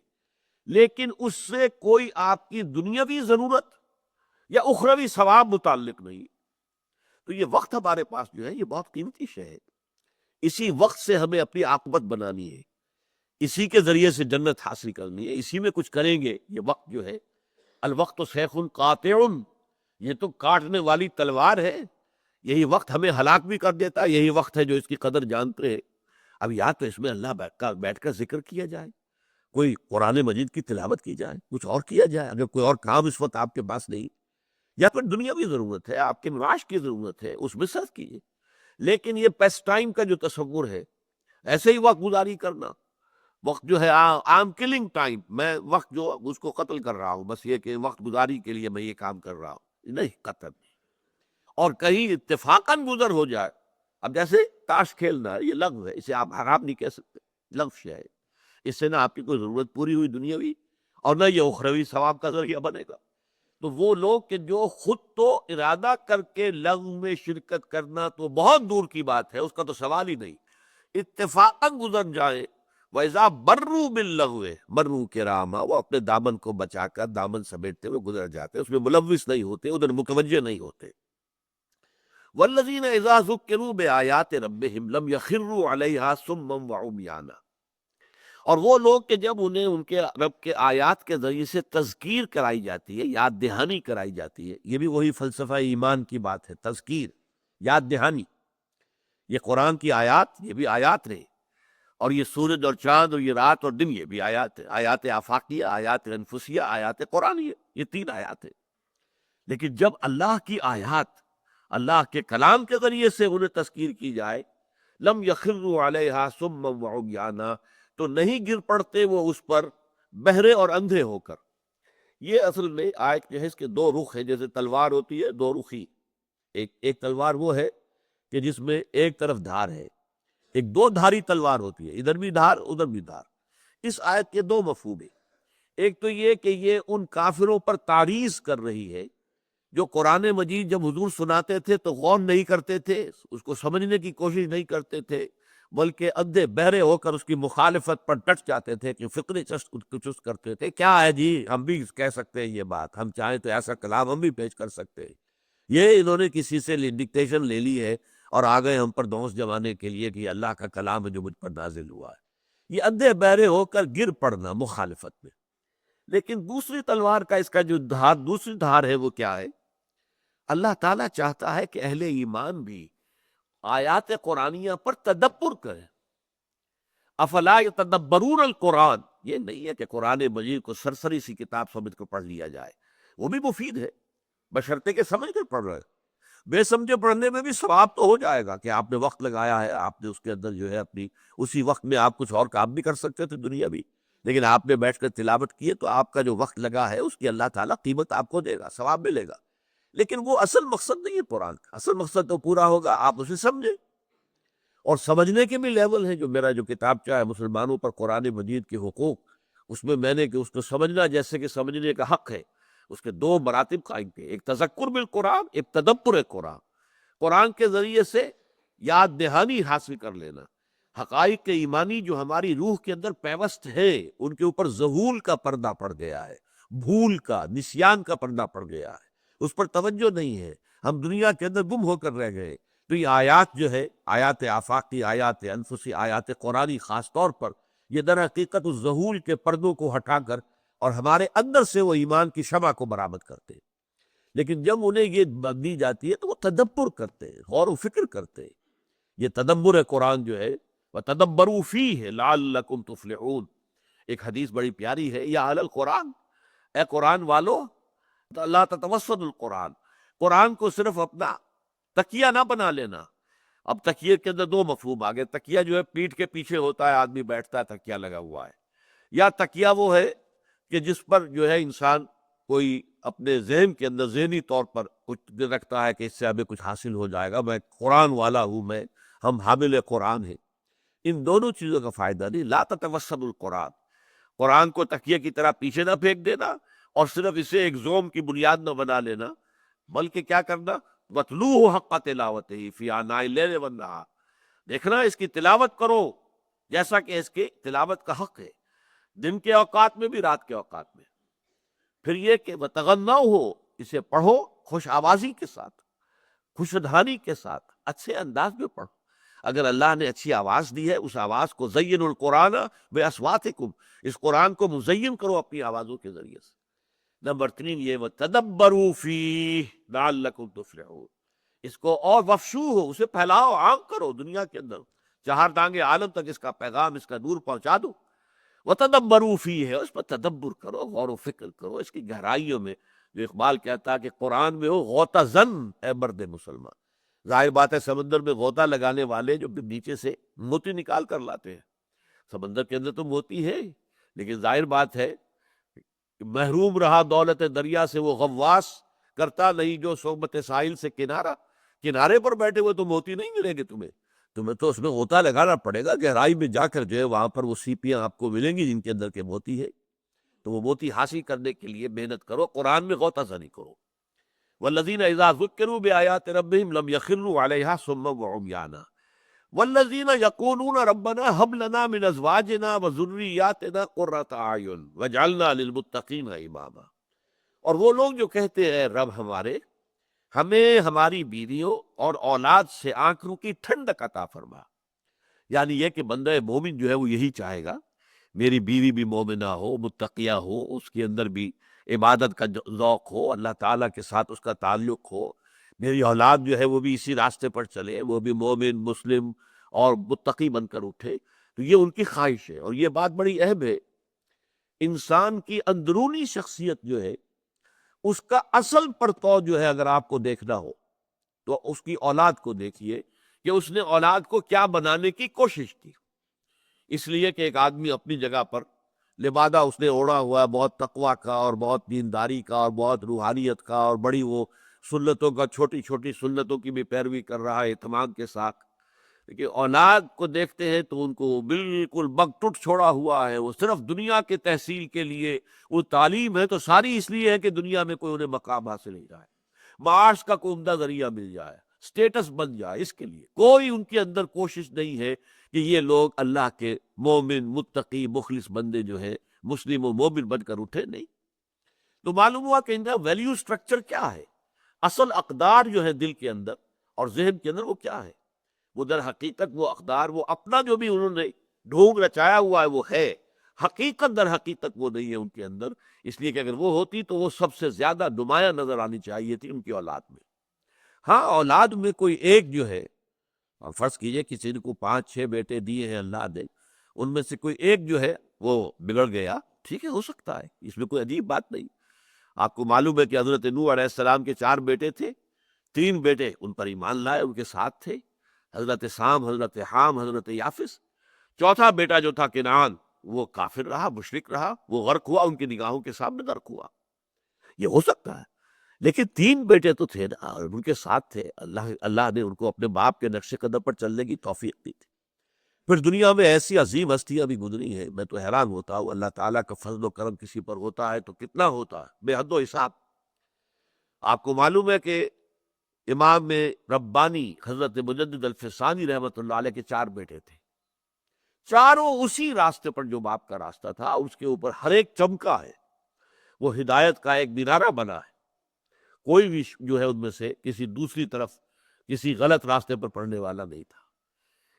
لیکن اس سے کوئی آپ کی دنیاوی ضرورت یا اخروی ثواب متعلق نہیں. تو یہ وقت ہمارے پاس جو ہے یہ بہت قیمتی شے ہے، اسی وقت سے ہمیں اپنی عاقبت بنانی ہے، اسی کے ذریعے سے جنت حاصل کرنی ہے، اسی میں کچھ کریں گے. یہ وقت جو ہے الوقت سیف قاطع، یہ تو کاٹنے والی تلوار ہے، یہی وقت ہمیں ہلاک بھی کر دیتا ہے، یہی وقت ہے جو اس کی قدر جانتے ہیں. اب یا تو اس میں اللہ بیٹھ کر ذکر کیا جائے، کوئی قرآن مجید کی تلاوت کی جائے، کچھ اور کیا جائے اگر کوئی اور کام اس وقت آپ کے پاس نہیں، یا پھر دنیاوی ضرورت ہے، آپ کے معاش کی ضرورت ہے، اس میں صرف کیجیے. لیکن یہ پیس ٹائم کا جو تصور ہے، ایسے ہی وقت گزاری کرنا، وقت جو ہے آئی ایم کلنگ ٹائم، میں وقت جو اس کو قتل کر رہا ہوں، بس یہ کہ وقت گزاری کے لیے میں یہ کام کر رہا ہوں، نہیں، قتل نہیں. اور کہیں اتفاقاً گزر ہو جائے، اب جیسے تاش کھیلنا ہے، یہ لغو ہے، اسے آپ حرام نہیں کہہ سکتے، لغو شے ہے، اس سے نہ آپ کی کوئی ضرورت پوری ہوئی دنیاوی، اور نہ یہ اخروی ثواب کا ذریعہ بنے گا. تو وہ لوگ کہ جو خود تو ارادہ کر کے لغو میں شرکت کرنا تو بہت دور کی بات ہے، اس کا تو سوال ہی نہیں، اتفاقاً گزر جائیں، وَإِذَا بَرُّوا بِاللَّغْوِ مَرُّوا كِرَامًا، وہ اپنے دامن کو بچا کر دامن سمیٹتے ہوئے گزر جاتے، اس میں ملوث نہیں ہوتے، ادھر متوجہ نہیں ہوتے. وَالَّذِينَ إِذَا ذُكِّرُوا بِآيَاتِ رَبِّهِمْ لَمْ يَخِرُّوا عَلَيْهَا صُمًّا وَعُمْيَانًا، اور وہ لوگ کہ جب انہیں ان کے رب کے آیات کے ذریعے سے تذکیر کرائی جاتی ہے، یاد دہانی کرائی جاتی ہے، یہ بھی وہی فلسفہ ایمان کی بات ہے، تذکیر، یاد دہانی. یہ قرآن کی آیات، یہ بھی آیات رہے، اور یہ سورج اور چاند اور یہ رات اور دن، یہ بھی آیات ہیں، آیات آفاقیہ، آیات انفسیہ، آیات قرآنیہ، یہ 3 آیات ہیں. لیکن جب اللہ کی آیات، اللہ کے کلام کے ذریعے سے انہیں تذکیر کی جائے، لم یخروا علیہا صما وعمیانا، تو نہیں گر پڑتے وہ اس پر بہرے اور اندھے ہو کر. یہ اصل میں آیت جو ہے اس کے 2 رخ ہیں، جیسے تلوار ہوتی ہے 2 رخی. ایک تلوار وہ ہے کہ جس میں ایک طرف دھار ہے، ایک 2 دھاری تلوار ہوتی ہے، ادھر بھی دھار ادھر بھی دھار. اس آیت کے 2 مفہوم ہیں. ایک تو یہ کہ یہ ان کافروں پر تعریض کر رہی ہے جو قرآن مجید جب حضور سناتے تھے تو غور نہیں کرتے تھے، اس کو سمجھنے کی کوشش نہیں کرتے تھے، بلکہ اندھے بہرے ہو کر اس کی مخالفت پر ڈٹ جاتے تھے، کہ فکری چست کرتے تھے، کیا ہے جی ہم بھی کہہ سکتے ہیں یہ بات، ہم چاہیں تو ایسا کلام ہم بھی پیش کر سکتے ہیں. یہ انہوں نے کسی سے ڈکٹیشن لے لی ہے اور آ گئے ہم پر دھونس جمانے کے لیے کہ یہ اللہ کا کلام ہے جو مجھ پر نازل ہوا ہے. یہ اندھے بہرے ہو کر گر پڑنا مخالفت میں. لیکن دوسری تلوار کا اس کا جو دھار، دوسری دھار ہے، وہ کیا ہے؟ اللہ تعالیٰ چاہتا ہے کہ اہل ایمان بھی آیات قرآنیہ پر تدبر کریں. افلا یتدبرون القرآن، یہ نہیں ہے کہ قرآن مجید کو سرسری سی کتاب سمجھ کر پڑھ لیا جائے، وہ بھی مفید ہے بشرطے کہ سمجھ کر پڑھ رہے. بے سمجھے پڑھنے میں بھی ثواب تو ہو جائے گا کہ آپ نے وقت لگایا ہے، آپ نے اس کے اندر جو ہے اپنی اسی وقت میں آپ کچھ اور کام بھی کر سکتے تھے دنیا بھی، لیکن آپ نے بیٹھ کر تلاوت کیے تو آپ کا جو وقت لگا ہے اس کی اللہ تعالیٰ قیمت آپ کو دے گا، ثواب ملے گا. لیکن وہ اصل مقصد نہیں ہے قرآن کا، اصل مقصد تو پورا ہوگا آپ اسے سمجھیں. اور سمجھنے کے بھی لیول ہیں، جو میرا جو کتابچہ ہے مسلمانوں پر قرآن مجید کے حقوق، اس میں میں نے کہ اس کو سمجھنا جیسے کہ سمجھنے کا حق ہے، اس کے 2 مراتب قائم کیے، ایک تذکر بالقرآن، ایک تدبر قرآن. قرآن کے ذریعے سے یاد دہانی حاصل کر لینا، حقائق ایمانی جو ہماری روح کے اندر پیوست ہے ان کے اوپر ذہول کا پردہ پڑ گیا ہے، بھول کا، نسیان کا پردہ پڑ گیا ہے، اس پر توجہ نہیں ہے، ہم دنیا کے اندر گم ہو کر رہ گئے. تو یہ آیات جو ہے، آیات آفاقی، آیات انفسی، آیات قرآنی خاص طور پر، یہ در حقیقت اس ذہول کے پردوں کو ہٹا کر اور ہمارے اندر سے وہ ایمان کی شمع کو برآمد کرتے ہیں. لیکن جب انہیں یہ دی جاتی ہے تو وہ تدبر کرتے ہیں، غور و فکر کرتے ہیں. یہ تدبر قرآن جو ہے، وَتَدَبَّرُوا فِيهِ لَعَلَّكُمْ تُفْلِحُونَ، ایک حدیث بڑی پیاری ہے، یا اہل القرآن، اے قرآن والو لا تتوسد القرآن، قرآن کو صرف اپنا تکیہ نہ بنا لینا۔ اب تکیے کے اندر دو مفہوم آ گئے، تکیہ جو ہے پیٹھ کے پیچھے ہوتا ہے، آدمی بیٹھتا ہے تکیہ لگا ہوا ہے، یا تکیہ وہ ہے کہ جس پر جو ہے انسان کوئی اپنے ذہن کے اندر ذہنی طور پر کچھ رکھتا ہے کہ اس سے ہمیں کچھ حاصل ہو جائے گا، میں قرآن والا ہوں، ہم حامل قرآن ہیں۔ ان دونوں چیزوں کا فائدہ نہیں۔ لا تتوسد القرآن، قرآن کو تکیے کی طرح پیچھے نہ پھینک دینا اور صرف اسے ایک زوم کی بنیاد نہ بنا لینا، بلکہ کیا کرنا، وَاتْلُوهُ حَقَّ تِلَاوَتِهِ فِي آنَاءِ اللَّيْلِ وَالنَّهَارِ، دیکھنا اس کی تلاوت کرو جیسا کہ اس کی تلاوت کا حق ہے، دن کے اوقات میں بھی رات کے اوقات میں۔ پھر یہ کہ وَتَغَنَّوْهُ، اسے پڑھو خوش آوازی کے ساتھ، خوش دھانی کے ساتھ، اچھے انداز میں پڑھو۔ اگر اللہ نے اچھی آواز دی ہے، اس آواز کو زین القرآن بِأَصْوَاتِكُمْ، اس قرآن کو مزین کرو اپنی آوازوں کے ذریعے سے۔ نمبر 3 یہ وَتَدَبَّرُوا فِيهِ لَعَلَّكُمْ تُفْلِحُونَ، اس کو اور وفشو ہو، اسے پھیلاؤ، عام کرو دنیا کے اندر، چہار دانگے عالم تک اس کا پیغام، اس کا نور پہنچا دو۔ وَتَدَبَّرُوا فِيهِ، اس پر تدبر کرو، غور و فکر کرو اس کی گہرائیوں میں۔ جو اقبال کہتا ہے کہ قرآن میں ہو غوطہ زن اے مرد مسلمان، ظاہر بات ہے سمندر میں غوطہ لگانے والے جو نیچے سے موتی نکال کر لاتے ہیں، سمندر کے اندر تو موتی ہے، لیکن ظاہر بات ہے محروم رہا دولت دریا سے وہ غواص، کرتا نہیں جو صحبت ساحل سے کنارہ، کنارے پر بیٹھے ہوئے تو موتی نہیں ملیں گے تمہیں تو اس میں غوطہ لگانا پڑے گا، گہرائی میں جا کر جو ہے وہاں پر وہ سیپیاں آپ کو ملیں گی جن کے اندر کے موتی ہے، تو وہ موتی حاصل کرنے کے لیے محنت کرو، قرآن میں غوطہ زنی کرو۔ والذین اذا ذکروا بآیات ربہم لم یخروا علیہا صما وعمیانا والذین یقولون ربنا هب لنا من ازواجنا وذریاتنا قرۃ اعین واجعلنا للمتقین اماما، اور وہ لوگ جو کہتے ہیں رب ہمارے ہمیں ہماری بیویوں اور اولاد سے آنکھوں کی ٹھنڈک عطا فرما، یعنی یہ کہ بندہ مومن جو ہے وہ یہی چاہے گا میری بیوی بھی مومنہ ہو، متقیہ ہو، اس کے اندر بھی عبادت کا ذوق ہو، اللہ تعالیٰ کے ساتھ اس کا تعلق ہو، میری اولاد جو ہے وہ بھی اسی راستے پر چلے، وہ بھی مومن مسلم اور متقی بن کر اٹھے، تو یہ ان کی خواہش ہے۔ اور یہ بات بڑی اہم ہے، انسان کی اندرونی شخصیت جو ہے اس کا اصل پرتو جو ہے اگر آپ کو دیکھنا ہو تو اس کی اولاد کو دیکھیے کہ اس نے اولاد کو کیا بنانے کی کوشش کی۔ اس لیے کہ ایک آدمی اپنی جگہ پر لبادہ اس نے اوڑھا ہوا ہے بہت تقویٰ کا اور بہت دینداری کا اور بہت روحانیت کا، اور بڑی وہ سنتوں کا، چھوٹی چھوٹی سنتوں کی بھی پیروی کر رہا ہے اہتمام کے ساتھ، لیکن اولاد کو دیکھتے ہیں تو ان کو بالکل بگ ٹوٹ چھوڑا ہوا ہے، وہ صرف دنیا کے تحصیل کے لیے، وہ تعلیم ہے تو ساری اس لیے ہے کہ دنیا میں کوئی انہیں مقام حاصل ہو جائے، معاش کا کوئی عمدہ ذریعہ مل جائے، سٹیٹس بن جائے، اس کے لیے کوئی ان کے اندر کوشش نہیں ہے کہ یہ لوگ اللہ کے مومن متقی مخلص بندے جو ہیں مسلم و مومن بن کر اٹھے نہیں۔ تو معلوم ہوا کہ ان کا ویلیو سٹرکچر کیا ہے، اصل اقدار جو ہے دل کے اندر اور ذہن کے اندر وہ کیا ہے، وہ در حقیقت وہ اقدار، وہ اپنا جو بھی انہوں نے ڈھونگ رچایا ہوا ہے وہ ہے، حقیقت در حقیقت وہ نہیں ہے ان کے اندر، اس لیے کہ اگر وہ ہوتی تو وہ سب سے زیادہ نمایاں نظر آنی چاہیے تھی ان کی اولاد میں۔ ہاں اولاد میں کوئی ایک جو ہے، اور فرض کیجئے کسی کو 5-6 بیٹے دیے ہیں اللہ نے، ان میں سے کوئی ایک جو ہے وہ بگڑ گیا، ٹھیک ہے، ہو سکتا ہے، اس میں کوئی عجیب بات نہیں۔ آپ کو معلوم ہے کہ حضرت نوح علیہ السلام کے 4 بیٹے تھے، 3 بیٹے ان پر ایمان لائے، ان کے ساتھ تھے، حضرت سام، حضرت حام، حضرت یافس۔ چوتھا بیٹا جو تھا کنعان، وہ کافر رہا، مشرک رہا، وہ غرق ہوا، ان کی نگاہوں کے سامنے غرق ہوا۔ یہ ہو سکتا ہے، لیکن 3 بیٹے تو تھے نا، اور ان کے ساتھ تھے، اللہ نے ان کو اپنے باپ کے نقش قدم پر چلنے کی توفیق دی تھی۔ پھر دنیا میں ایسی عظیم ہستیاں بھی گزری ہیں، میں تو حیران ہوتا ہوں، اللہ تعالیٰ کا فضل و کرم کسی پر ہوتا ہے تو کتنا ہوتا ہے، بے حد و حساب۔ آپ کو معلوم ہے کہ امام ربانی حضرت مجدد الفسانی رحمۃ اللہ علیہ کے 4 بیٹے تھے، چاروں اسی راستے پر جو باپ کا راستہ تھا، اس کے اوپر ہر ایک چمکا ہے، وہ ہدایت کا ایک مینارہ بنا ہے، کوئی بھی جو ہے ان میں سے کسی دوسری طرف کسی غلط راستے پر پڑھنے والا نہیں تھا۔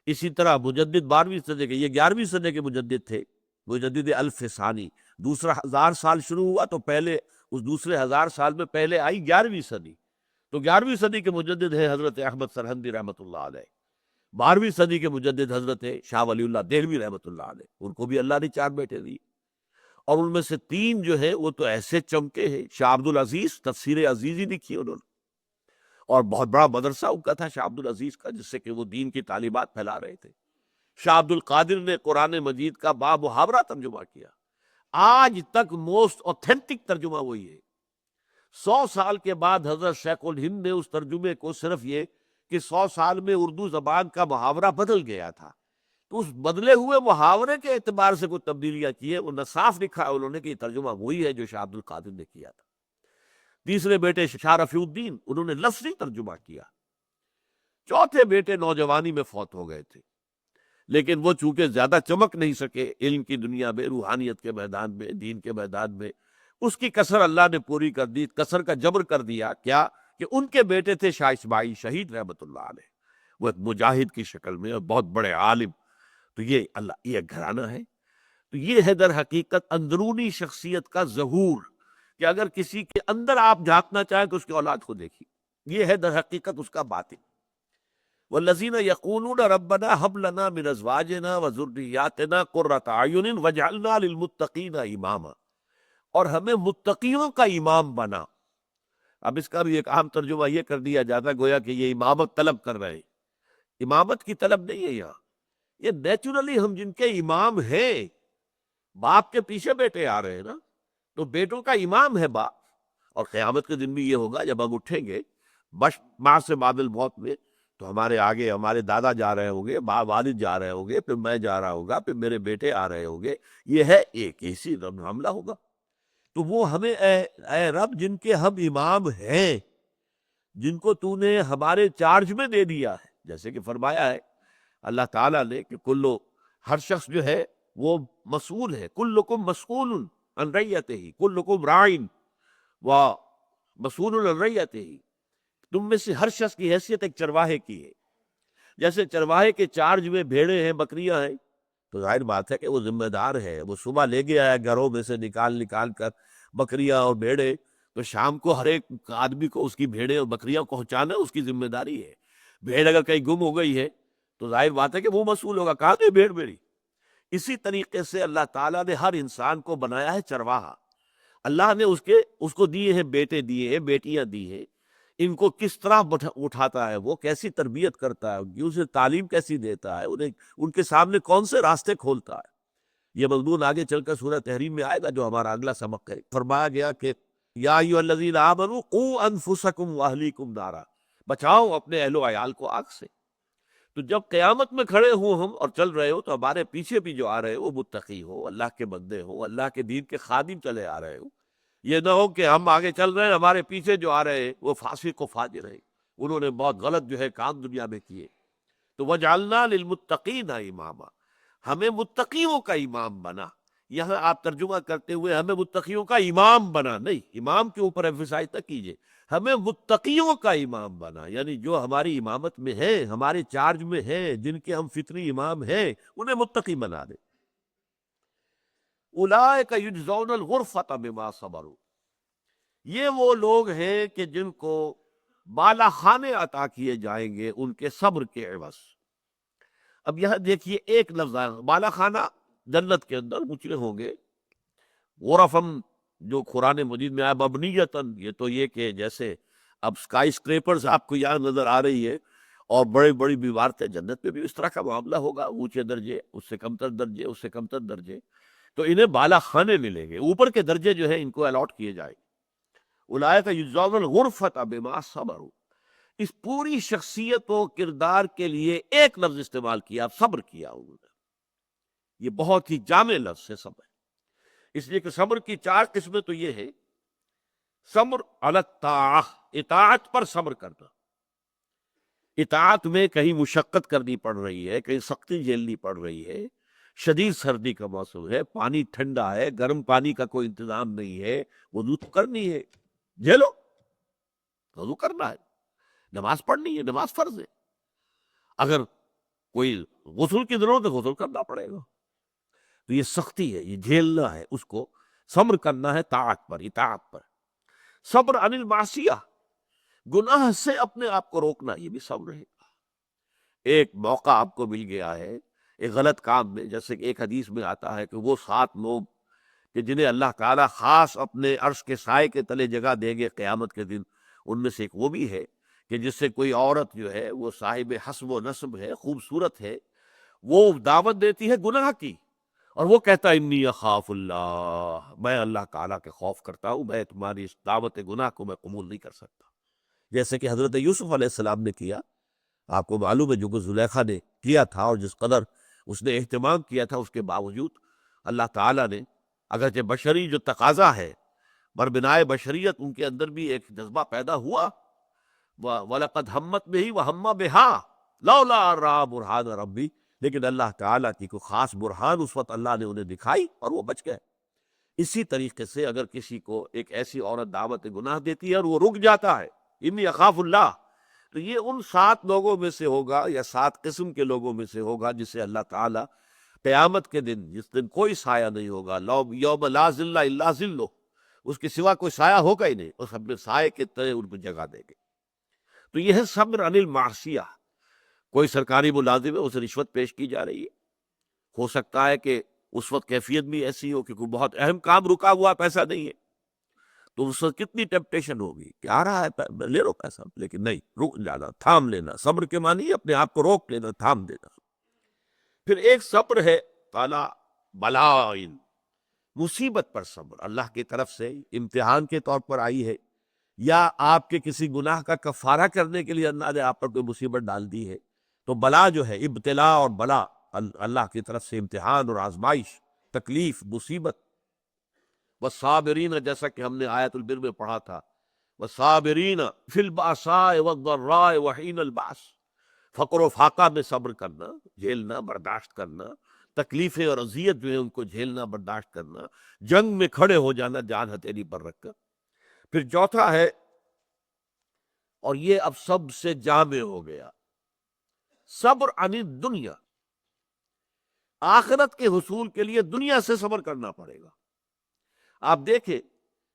اسی طرح مجدد 12ویں صدی کے، یہ 11ویں صدی کے مجدد تھے، مجدد الف ثانی، دوسرا 1000 سال شروع ہوا تو پہلے اس دوسرے 1000 سال میں پہلے آئی 11ویں صدی، تو 11ویں صدی کے مجدد ہیں حضرت احمد سرہندی رحمۃ اللہ علیہ، 12ویں صدی کے مجدد حضرت شاہ ولی اللہ دہلوی رحمۃ اللہ علیہ، ان کو بھی اللہ نے 4 بیٹے دیے، اور ان میں سے 3 جو ہے وہ تو ایسے چمکے ہیں. شاہ عبد العزیز تفسیر عزیزی لکھی انہوں نے، اور بہت بڑا مدرسہ ان کا تھا شاہ عبد العزیز کا، جس سے کہ وہ دین کی تعلیمات پھیلا رہے تھے. شاہ عبد القادر نے قرآن مجید کا بامحاورہ ترجمہ کیا. آج تک موسٹ اوتھینٹک ترجمہ وہی ہے. 100 سال کے بعد حضرت شیخ الہند نے اس ترجمے کو، صرف یہ کہ 100 سال میں اردو زبان کا محاورہ بدل گیا تھا، تو اس بدلے ہوئے محاورے کے اعتبار سے کوئی تبدیلیاں کی ہے، وہ نہ صاف لکھا ہے انہوں نے کہ یہ ترجمہ وہی ہے جو شاہ عبد القادر نے کیا تھا. تیسرے بیٹے شاہ رفیع الدین، انہوں نے لفظی ترجمہ کیا. چوتھے بیٹے نوجوانی میں فوت ہو گئے تھے، لیکن وہ چونکہ زیادہ چمک نہیں سکے علم کی دنیا میں، روحانیت کے میدان میں، دین کے میدان میں، اس کی کسر اللہ نے پوری کر دی. کسر کا جبر کر دیا کیا کہ ان کے بیٹے تھے شاہ اسماعیل شہید رحمۃ اللہ علیہ، وہ ایک مجاہد کی شکل میں اور بہت بڑے عالم. تو یہ گھرانہ ہے. تو یہ ہے در حقیقت اندرونی شخصیت کا ظہور، کہ اگر کسی کے اندر آپ جھانکنا چاہیں تو اس کی اولاد کو دیکھیے. یہ ہے در حقیقت اس کا باطن. والذین یقولون ربنا هب لنا من ازواجنا وذریاتنا قرۃ اعین واجعلنا للمتقین اماما، اور ہمیں متقیوں کا امام بنا. اب اس کا بھی ایک عام ترجمہ یہ کر دیا جاتا ہے گویا کہ یہ امامت طلب کر رہے ہیں. امامت کی طلب نہیں ہے یہاں، یہ نیچرلی ہم جن کے امام ہیں، باپ کے پیچھے بیٹے آ رہے ہیں نا، تو بیٹوں کا امام ہے باپ. اور قیامت کے دن بھی یہ ہوگا جب ہم اٹھیں گے بش ماں سے بعد الموت میں، تو ہمارے آگے ہمارے دادا جا رہے ہوں گے، والد جا رہے ہوں گے، پھر میں جا رہا ہوگا، پھر میرے بیٹے آ رہے ہوں گے. یہ ہے ایک اسی معاملہ ہوگا. تو وہ ہمیں اے رب جن کے ہم امام ہیں، جن کو تو نے ہمارے چارج میں دے دیا ہے، جیسے کہ فرمایا ہے اللہ تعالیٰ نے کہ ہر شخص جو ہے وہ مسئول ہے. کلکم مسئول عن رعیتہ، کلکم راعٍ و مسئول عن رعیتہ. تم میں سے ہر شخص کی حیثیت ایک چرواہے کی ہے. جیسے چرواہے کے چارج میں بھیڑیں ہیں، بکریاں ہیں، تو ظاہر بات ہے کہ وہ ذمہ دار ہے. وہ صبح لے گیا ہے گھروں میں سے نکال کر بکریاں اور بھیڑیں، تو شام کو ہر ایک آدمی کو اس کی بھیڑیں اور بکریاں پہنچانا اس کی ذمہ داری ہے. بھیڑ اگر کہیں گم ہو گئی ہے تو ظاہر بات ہے کہ وہ مسئول ہوگا، کہاں گئی بھیڑ میری. اسی طریقے سے اللہ تعالیٰ نے ہر انسان کو بنایا ہے چرواہا. اللہ نے اس کو دیے ہیں بیٹے، دیے ہیں بیٹیاں دی ہیں. ان کو کس طرح اٹھاتا ہے، وہ کیسی تربیت کرتا ہے، اسے تعلیم کیسی دیتا ہے، انہیں ان کے سامنے کون سے راستے کھولتا ہے. یہ مضمون آگے چل کر سورہ تحریم میں آئے گا جو ہمارا اگلا سبق ہے. فرمایا گیا کہ یا ایھا الذین آمنوا قوا انفسکم واہلیکم نارا، بچاؤ اپنے اہل و عیال کو آگ سے. تو جب قیامت میں کھڑے ہوں ہم اور چل رہے ہو، تو ہمارے پیچھے بھی جو آ رہے ہو وہ متقی ہو، اللہ کے بندے ہو، اللہ کے دین کے خادم چلے آ رہے ہو. یہ نہ ہو کہ ہم آگے چل رہے ہیں، ہمارے پیچھے جو آ رہے ہیں وہ فاسق و فاجر ہیں، انہوں نے بہت غلط جو ہے کام دنیا میں کیے. تو وجعلنا للمتقین اماما، ہمیں متقیوں کا امام بنا. یہاں آپ ترجمہ کرتے ہوئے ہمیں متقیوں کا امام بنا نہیں، امام کے اوپر ایمفسائز نہ کیجیے، ہمیں متقیوں کا امام بنا، یعنی جو ہماری امامت میں ہیں، ہمارے چارج میں ہیں، جن کے ہم فطری امام ہیں، انہیں متقی بنا دے. اولئک یجزون الغرفۃ بما صبروا، یہ وہ لوگ ہیں کہ جن کو بالا خانے عطا کیے جائیں گے ان کے صبر کے عوض. اب یہاں دیکھیے ایک لفظ آیا، بالا خانہ جنت کے اندر اونچے ہوں گے. غرفم جو قرآن مجید میں آیا مبنیتن، یہ تو یہ کہ جیسے اب اسکائی اسکریپرز آپ کو یہاں نظر آ رہی ہے اور بڑی بڑی عمارتیں، جنت میں بھی اس طرح کا معاملہ ہوگا، اونچے درجے، اس سے کمتر درجے، اس سے کمتر درجے. تو انہیں بالا خانے ملیں گے، اوپر کے درجے جو ہیں ان کو الاٹ کیے جائیں گے. اولئک یجزون الغرفۃ بما صبروا، اس پوری شخصیت و کردار کے لیے ایک لفظ استعمال کیا، صبر کیا انہوں نے. یہ بہت ہی جامع لفظ ہے صبر، اس لیے کہ صبر کی 4 قسمیں تو یہ ہے: صبر علی الطاعہ، اطاعت پر صبر کرنا. اطاعت میں کہیں مشقت کرنی پڑ رہی ہے، کہیں سختی جھیلنی پڑ رہی ہے، شدید سردی کا موسم ہے، پانی ٹھنڈا ہے، گرم پانی کا کوئی انتظام نہیں ہے، وضو تو کرنی ہے، جھیلو، وضو کرنا ہے، نماز پڑھنی ہے، نماز فرض ہے. اگر کوئی غسل کی ضرورت ہے، غسل کرنا پڑے گا. تو یہ سختی ہے، یہ جھیلنا ہے، اس کو صبر کرنا ہے طاعت پر، اطاعت پر. صبر عن المعصیہ، گناہ سے اپنے آپ کو روکنا، یہ بھی صبر ہے. ایک موقع آپ کو مل گیا ہے ایک غلط کام میں، جیسے کہ ایک حدیث میں آتا ہے کہ وہ 7 لوگ کہ جنہیں اللہ تعالیٰ خاص اپنے عرش کے سائے کے تلے جگہ دیں گے قیامت کے دن، ان میں سے ایک وہ بھی ہے کہ جس سے کوئی عورت جو ہے وہ صاحب حسب و نسب ہے، خوبصورت ہے، وہ دعوت دیتی ہے گناہ کی، اور وہ کہتا ہے انی اخاف اللہ، میں اللہ تعالیٰ کے خوف کرتا ہوں، میں تمہاری اس دعوت گناہ کو میں قبول نہیں کر سکتا، جیسے کہ حضرت یوسف علیہ السلام نے کیا۔ آپ کو معلوم ہے جو کہ زلیخا نے کیا تھا اور جس قدر اس نے اہتمام کیا تھا، اس کے باوجود اللہ تعالیٰ نے، اگرچہ بشری جو تقاضا ہے، بربنائے بشریت ان کے اندر بھی ایک جذبہ پیدا ہوا، وَلَقَدْ ہَمَّتْ بِهِ وَهَمَّ بِهَا لَوْلَا أَن رَأَىٰ بُرْهَانَ رَبِّهِ، لیکن اللہ تعالیٰ کی کوئی خاص برہان اس وقت اللہ نے انہیں دکھائی اور وہ بچ گئے۔ اسی طریقے سے اگر کسی کو ایک ایسی عورت دعوت گناہ دیتی ہے اور وہ رک جاتا ہے، انی اخاف اللہ، تو یہ ان 7 لوگوں میں سے ہوگا یا 7 قسم کے لوگوں میں سے ہوگا جسے اللہ تعالیٰ قیامت کے دن، جس دن کوئی سایہ نہیں ہوگا، یوم لا ظل الا ظلہ، اس کے سوا کوئی سایہ ہوگا ہی نہیں، اس اپنے سائے کے تلے ان پہ جگہ دیں گے۔ تو یہ ہے صبر عن المعصیہ۔ کوئی سرکاری ملازم ہے، اسے رشوت پیش کی جا رہی ہے، ہو سکتا ہے کہ اس وقت کیفیت بھی ایسی ہو کہ کوئی بہت اہم کام رکا ہوا، پیسہ نہیں ہے، تو اس وقت کتنی ٹیمپٹیشن ہوگی کہ آ رہا ہے لے لو پیسہ، لیکن نہیں، رک جانا، تھام لینا، صبر کے معنی اپنے آپ کو روک لینا، تھام دینا۔ پھر ایک صبر ہے تعالیٰ بلائن، مصیبت پر صبر، اللہ کی طرف سے امتحان کے طور پر آئی ہے، یا آپ کے کسی گناہ کا کفارہ کرنے کے لیے اللہ نے آپ پر کوئی مصیبت ڈال دی ہے، تو بلا جو ہے، ابتلا اور بلا، اللہ کی طرف سے امتحان اور آزمائش، تکلیف، مصیبت۔ والصابرین، جیسا کہ ہم نے آیت البر میں پڑھا تھا، والصابرین فی البأساء والضراء وحین البأس، فقر و فاقہ میں صبر کرنا، جھیلنا، برداشت کرنا، تکلیفیں اور اذیت جو ہے ان کو جھیلنا، برداشت کرنا، جنگ میں کھڑے ہو جانا جان ہتھیلی پر رکھ کر۔ پھر چوتھا ہے، اور یہ اب سب سے جامع ہو گیا، صبر عن الدنیا، آخرت کے حصول کے لیے دنیا سے صبر کرنا پڑے گا۔ آپ دیکھیں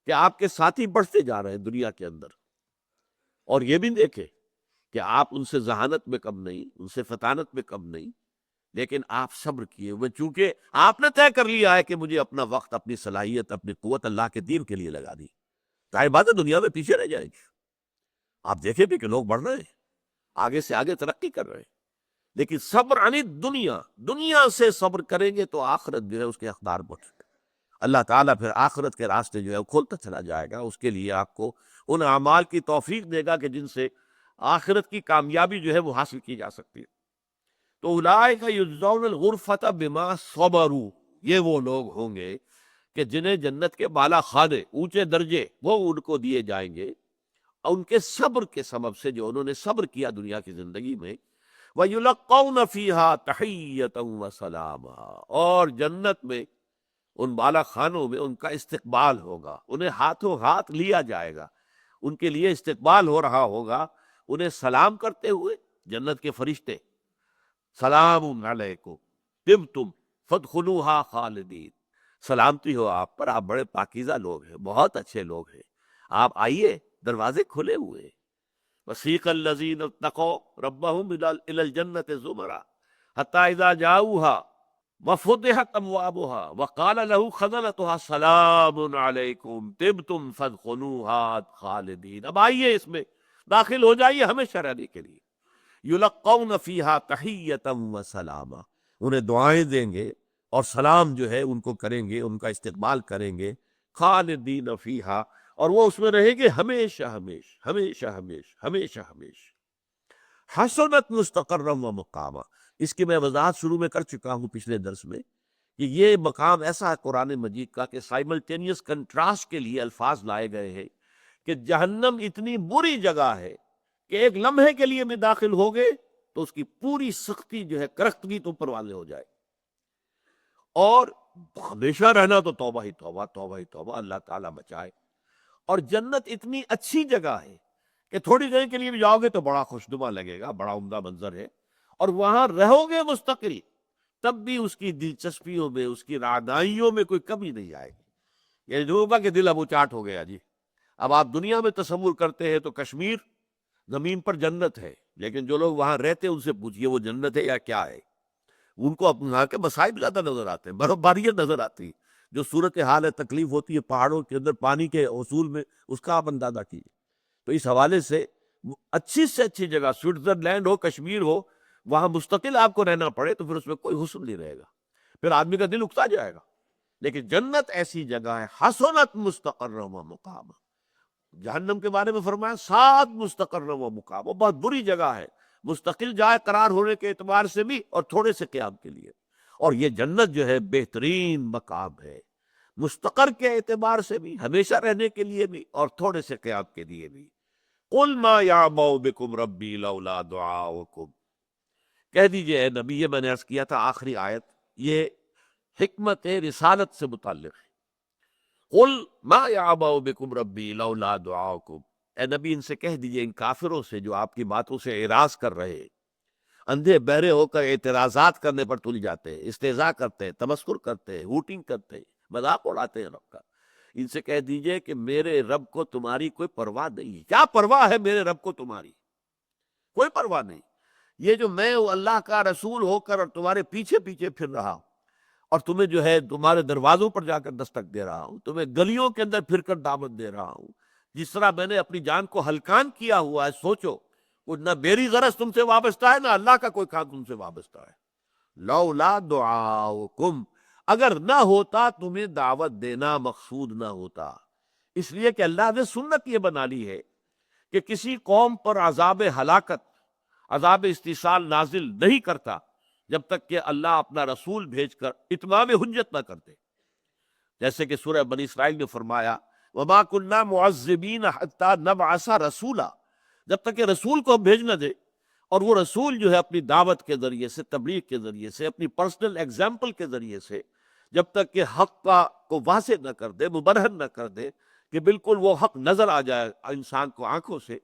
کہ آپ کے ساتھی بڑھتے جا رہے ہیں دنیا کے اندر، اور یہ بھی دیکھیں کہ آپ ان سے ذہانت میں کم نہیں، ان سے فطانت میں کم نہیں، لیکن آپ صبر کیے ہوئے، چونکہ آپ نے طے کر لیا ہے کہ مجھے اپنا وقت، اپنی صلاحیت، اپنی قوت اللہ کے دین کے لیے لگا دی، ظاہر بات ہے دنیا میں پیچھے رہ جائے گی۔ آپ دیکھیں بھی کہ لوگ بڑھ رہے ہیں، آگے سے آگے ترقی کر رہے ہیں، لیکن صبر عن الدنیا، دنیا سے صبر کریں گے تو آخرت جو ہے اس کے اقدار بڑھ، اللہ تعالیٰ پھر آخرت کے راستے جو ہے وہ کھولتا چلا جائے گا، اس کے لیے آپ کو ان اعمال کی توفیق دے گا کہ جن سے آخرت کی کامیابی جو ہے وہ حاصل کی جا سکتی ہے۔ تو اولئک یجزون الغرفۃ بما صبروا، یہ وہ لوگ ہوں گے کہ جنہیں جنت کے بالا خانے، اونچے درجے، وہ ان کو دیے جائیں گے، اور ان کے صبر کے سبب سے، جو انہوں نے صبر کیا دنیا کی زندگی میں۔ وَيُلَقَّوْنَ فِيهَا تَحِيَّةً وَسَلَامًا، اور جنت میں ان بالا خانوں میں ان کا استقبال ہوگا، انہیں ہاتھوں ہاتھ لیا جائے گا، ان کے لیے استقبال ہو رہا ہوگا، انہیں سلام کرتے ہوئے جنت کے فرشتے، سلام علیکم طبتم فادخلوها خالدین، سلامتی ہو آپ پر، آپ بڑے پاکیزہ لوگ ہیں، بہت اچھے لوگ ہیں، آپ آئیے، دروازے کھلے ہوئے۔ وسیق الذین اتقوا ربهم الى الجنة زمرا حتى اذا جاؤوها وفتحت ابوابها وقال له خزنتها سلام علیکم طبتم فادخلوها خالدین، اب آئیے اس میں داخل ہو جائیے ہمیشہ رہنے کے لیے۔ یلقون فیہا تحیۃ وسلاما، انہیں دعائیں دیں گے اور سلام جو ہے ان کو کریں گے، ان کا استقبال کریں گے، خالدین فیہا، اور وہ اس میں رہیں گے ہمیشہ ہمیشہ ہمیشہ ہمیشہ ہمیشہ ہمیشہ۔ حسنت مستقرا و مقاما، اس کی میں وضاحت شروع میں کر چکا ہوں پچھلے درس میں کہ یہ مقام ایسا ہے قرآن مجید کا کہ سائملٹینیس کنٹراسٹ کے لیے الفاظ لائے گئے ہیں کہ جہنم اتنی بری جگہ ہے کہ ایک لمحے کے لیے میں داخل ہو گئے تو اس کی پوری سختی جو ہے، کرختگی تو پر والے ہو جائے، اور ہمیشہ رہنا تو توبہ ہی توبہ، توبہ ہی توبہ، اللہ تعالیٰ بچائے۔ اور جنت اتنی اچھی جگہ ہے کہ تھوڑی دیر کے لیے بھی جاؤ گے تو بڑا خوشنما لگے گا، بڑا عمدہ منظر ہے، اور وہاں رہو گے مستقل، تب بھی اس کی دلچسپیوں میں، اس کی رعنائیوں میں کوئی کمی نہیں آئے گی۔ یہ لوگوں کے دل اب اچاٹ ہو گیا جی۔ اب آپ دنیا میں تصور کرتے ہیں تو کشمیر زمین پر جنت ہے، لیکن جو لوگ وہاں رہتے ہیں ان سے پوچھئے وہ جنت ہے یا کیا ہے، ان کو اپنے وہاں کے مصائب زیادہ نظر آتے ہیں، برف باریاں نظر آتی ہیں، جو صورت حال ہے، تکلیف ہوتی ہے پہاڑوں کے اندر پانی کے حصول میں، اس کا آپ اندازہ کیجیے۔ تو اس حوالے سے اچھی سے اچھی جگہ سوئٹزرلینڈ ہو، کشمیر ہو، وہاں مستقل آپ کو رہنا پڑے تو پھر اس میں کوئی حسن نہیں رہے گا، پھر آدمی کا دل اکتا جائے گا۔ لیکن جنت ایسی جگہ ہے، حسنت مستقر و مقام۔ جہنم کے بارے میں فرمایا سات مستقر و مقام، وہ بہت بری جگہ ہے، مستقل جائے قرار ہونے کے اعتبار سے بھی اور تھوڑے سے قیام کے لیے۔ اور یہ جنت جو ہے بہترین مقام ہے، مستقر کے اعتبار سے بھی، ہمیشہ رہنے کے لیے بھی، اور تھوڑے سے قیام کے لیے بھی۔ قُلْ مَا يَعْبَأُ بِكُمْ رَبِّي لَوْلَا دُعَاؤُكُمْ، کہہ دیجئے اے نبی، یہ میں نے عرض کیا تھا آخری آیت، یہ حکمت رسالت سے متعلق ہے۔ قُلْ مَا يَعْبَأُ بِكُمْ رَبِّي لَوْلَا دُعَاؤُكُمْ، اے نبی ان سے کہہ دیجئے، ان کافروں سے جو آپ کی باتوں سے اعراض کر رہے ہیں، اندھے بہرے ہو کر اعتراضات کرنے پر تل جاتے ہیں، استہزاء کرتے ہیں، تمسخر کرتے ہیں، ہوٹنگ کرتے ہیں، مذاق اڑاتے ہیں رب کا، ان سے کہہ دیجئے کہ میرے رب کو تمہاری کوئی پرواہ نہیں ہے۔ کیا پرواہ ہے میرے رب کو تمہاری؟ کوئی پرواہ نہیں۔ یہ جو میں اللہ کا رسول ہو کر اور تمہارے پیچھے پیچھے پھر رہا ہوں، اور تمہیں جو ہے تمہارے دروازوں پر جا کر دستک دے رہا ہوں، تمہیں گلیوں کے اندر پھر کر دعوت دے رہا ہوں، جس طرح میں نے اپنی جان کو ہلکان کیا ہوا ہے، سوچو، نہ میری غرض تم سے وابستہ ہے، نہ اللہ کا کوئی کام تم سے وابستہ ہے۔ لولا دعاؤکم، اگر نہ ہوتا تمہیں دعوت دینا مقصود نہ ہوتا، اس لیے کہ اللہ نے سنت یہ بنا لی ہے کہ کسی قوم پر عذاب ہلاکت، عذاب استحصال نازل نہیں کرتا جب تک کہ اللہ اپنا رسول بھیج کر اتمام حجت نہ کرتے۔ جیسے کہ سورہ بنی اسرائیل نے فرمایا وَمَا كُنَّا مُعَذِّبِينَ حَتَّى نَبْعَثَ رَسُولًا، جب تک کہ رسول کو ہم بھیج نہ دے، اور وہ رسول جو ہے اپنی دعوت کے ذریعے سے، تبلیغ کے ذریعے سے، اپنی پرسنل ایگزامپل کے ذریعے سے، جب تک کہ حق کو واضح نہ کر دے، مبرہن نہ کر دے کہ بالکل وہ حق نظر آ جائے انسان کو آنکھوں سے،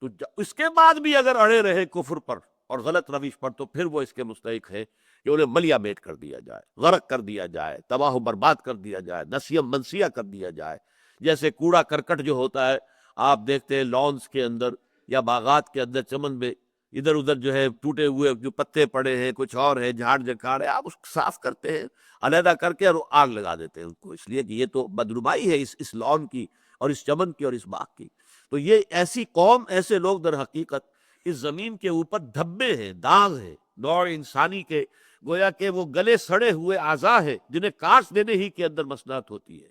تو اس کے بعد بھی اگر اڑے رہے کفر پر اور غلط روش پر، تو پھر وہ اس کے مستحق ہے کہ انہیں ملیا میٹ کر دیا جائے، غرق کر دیا جائے، تباہ و برباد کر دیا جائے، نسیم منسیہ کر دیا جائے۔ جیسے کوڑا کرکٹ جو ہوتا ہے، آپ دیکھتے ہیں لانس کے اندر یا باغات کے اندر، چمن میں ادھر ادھر جو ہے ٹوٹے ہوئے جو پتے پڑے ہیں، کچھ اور ہے، جھاڑ جھکاڑ ہے، آپ اس کو صاف کرتے ہیں، علیحدہ کر کے، اور آگ لگا دیتے ہیں ان کو، اس لیے کہ یہ تو بدنمائی ہے اس لان کی اور اس چمن کی اور اس باغ کی۔ تو یہ ایسی قوم، ایسے لوگ در حقیقت اس زمین کے اوپر دھبے ہیں، داغ ہے نوع انسانی کے، گویا کہ وہ گلے سڑے ہوئے اعضاء ہیں جنہیں کاٹ دینے ہی کے اندر مصلحت ہوتی ہے۔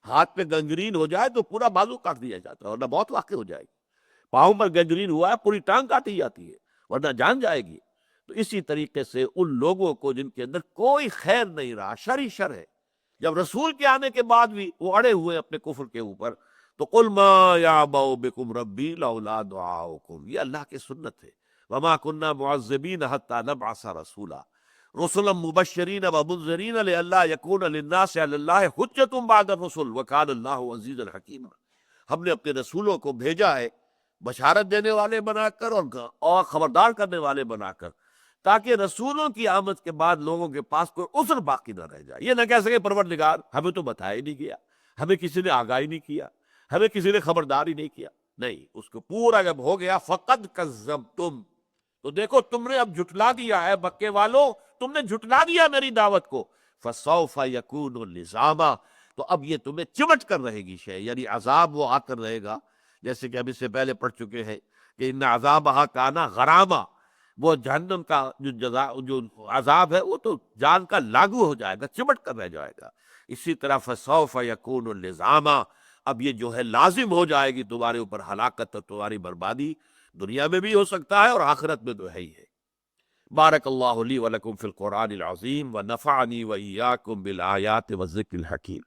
ہاتھ پہ گنگرین ہو جائے تو پورا بازو کاٹ دیا جاتا ہے ورنہ موت واقع ہو جائے گی، پاؤں پر گنگرین ہوا ہے پوری ٹانگ کاٹی جاتی ہے ورنہ جان جائے گی۔ تو اسی طریقے سے ان لوگوں کو جن کے اندر کوئی خیر نہیں رہا، شر ہی شر ہے، جب رسول کے آنے کے بعد بھی وہ اڑے ہوئے اپنے کفر کے اوپر، تو قُلْ مَا يَعْبَأُ بِكُمْ رَبِّي لَوْلَا دُعَاؤُكُمْ، یہ اللہ کی سنت ہے۔ وَمَا كُنَّا مُعَذِّبِينَ حَتَّى نَبْعَثَ رَسُولًا رُسُلًا مُبَشِّرِينَ وَمُنذِرِينَ لِئَلَّا يَكُونَ لِلنَّاسِ عَلَى اللَّهِ حُجَّةٌ بَعْدَ الرُّسُلِ وَكَانَ اللَّهُ عَزِيزًا حَكِيمًا، ہم نے اپنے رسولوں کو بھیجا ہے بشارت دینے والے بنا کر اور خبردار کرنے والے بنا کر، تاکہ رسولوں کی آمد کے بعد لوگوں کے پاس کوئی عذر باقی نہ رہ جائے، یہ نہ کہہ سکے پروردگار ہمیں تو بتایا ہی نہیں کیا، ہمیں کسی نے آگاہی نہیں کیا، ہمیں کسی نے خبردار ہی نہیں کیا۔ نہیں، اس کو پورا جب ہو گیا فقد کذبتم، تو دیکھو تم نے اب جھٹلا دیا ہے، مکے والوں تم نے جھٹلا دیا میری دعوت کو، فسوف یکون لزاما، تو اب یہ تمہیں چمٹ کر رہے گی شے، یعنی عذاب وہ آ کر رہے گا، جیسے کہ ہم اس سے پہلے پڑھ چکے ہیں کہ ان عذابہا کانا غراما، وہ جہنم کا جو عذاب ہے وہ تو جان کا لاگو ہو جائے گا، چمٹ کر رہ جائے گا۔ اسی طرح فسوف یکون لزاما، اب یہ جو ہے لازم ہو جائے گی تمہارے اوپر ہلاکت اور تمہاری بربادی، دنیا میں بھی ہو سکتا ہے اور آخرت میں تو ہے ہی ہے۔ بارک اللہ لی ولکم فی القرآن العظیم ونفعنی وإیاکم بالآیات والذکر الحکیم۔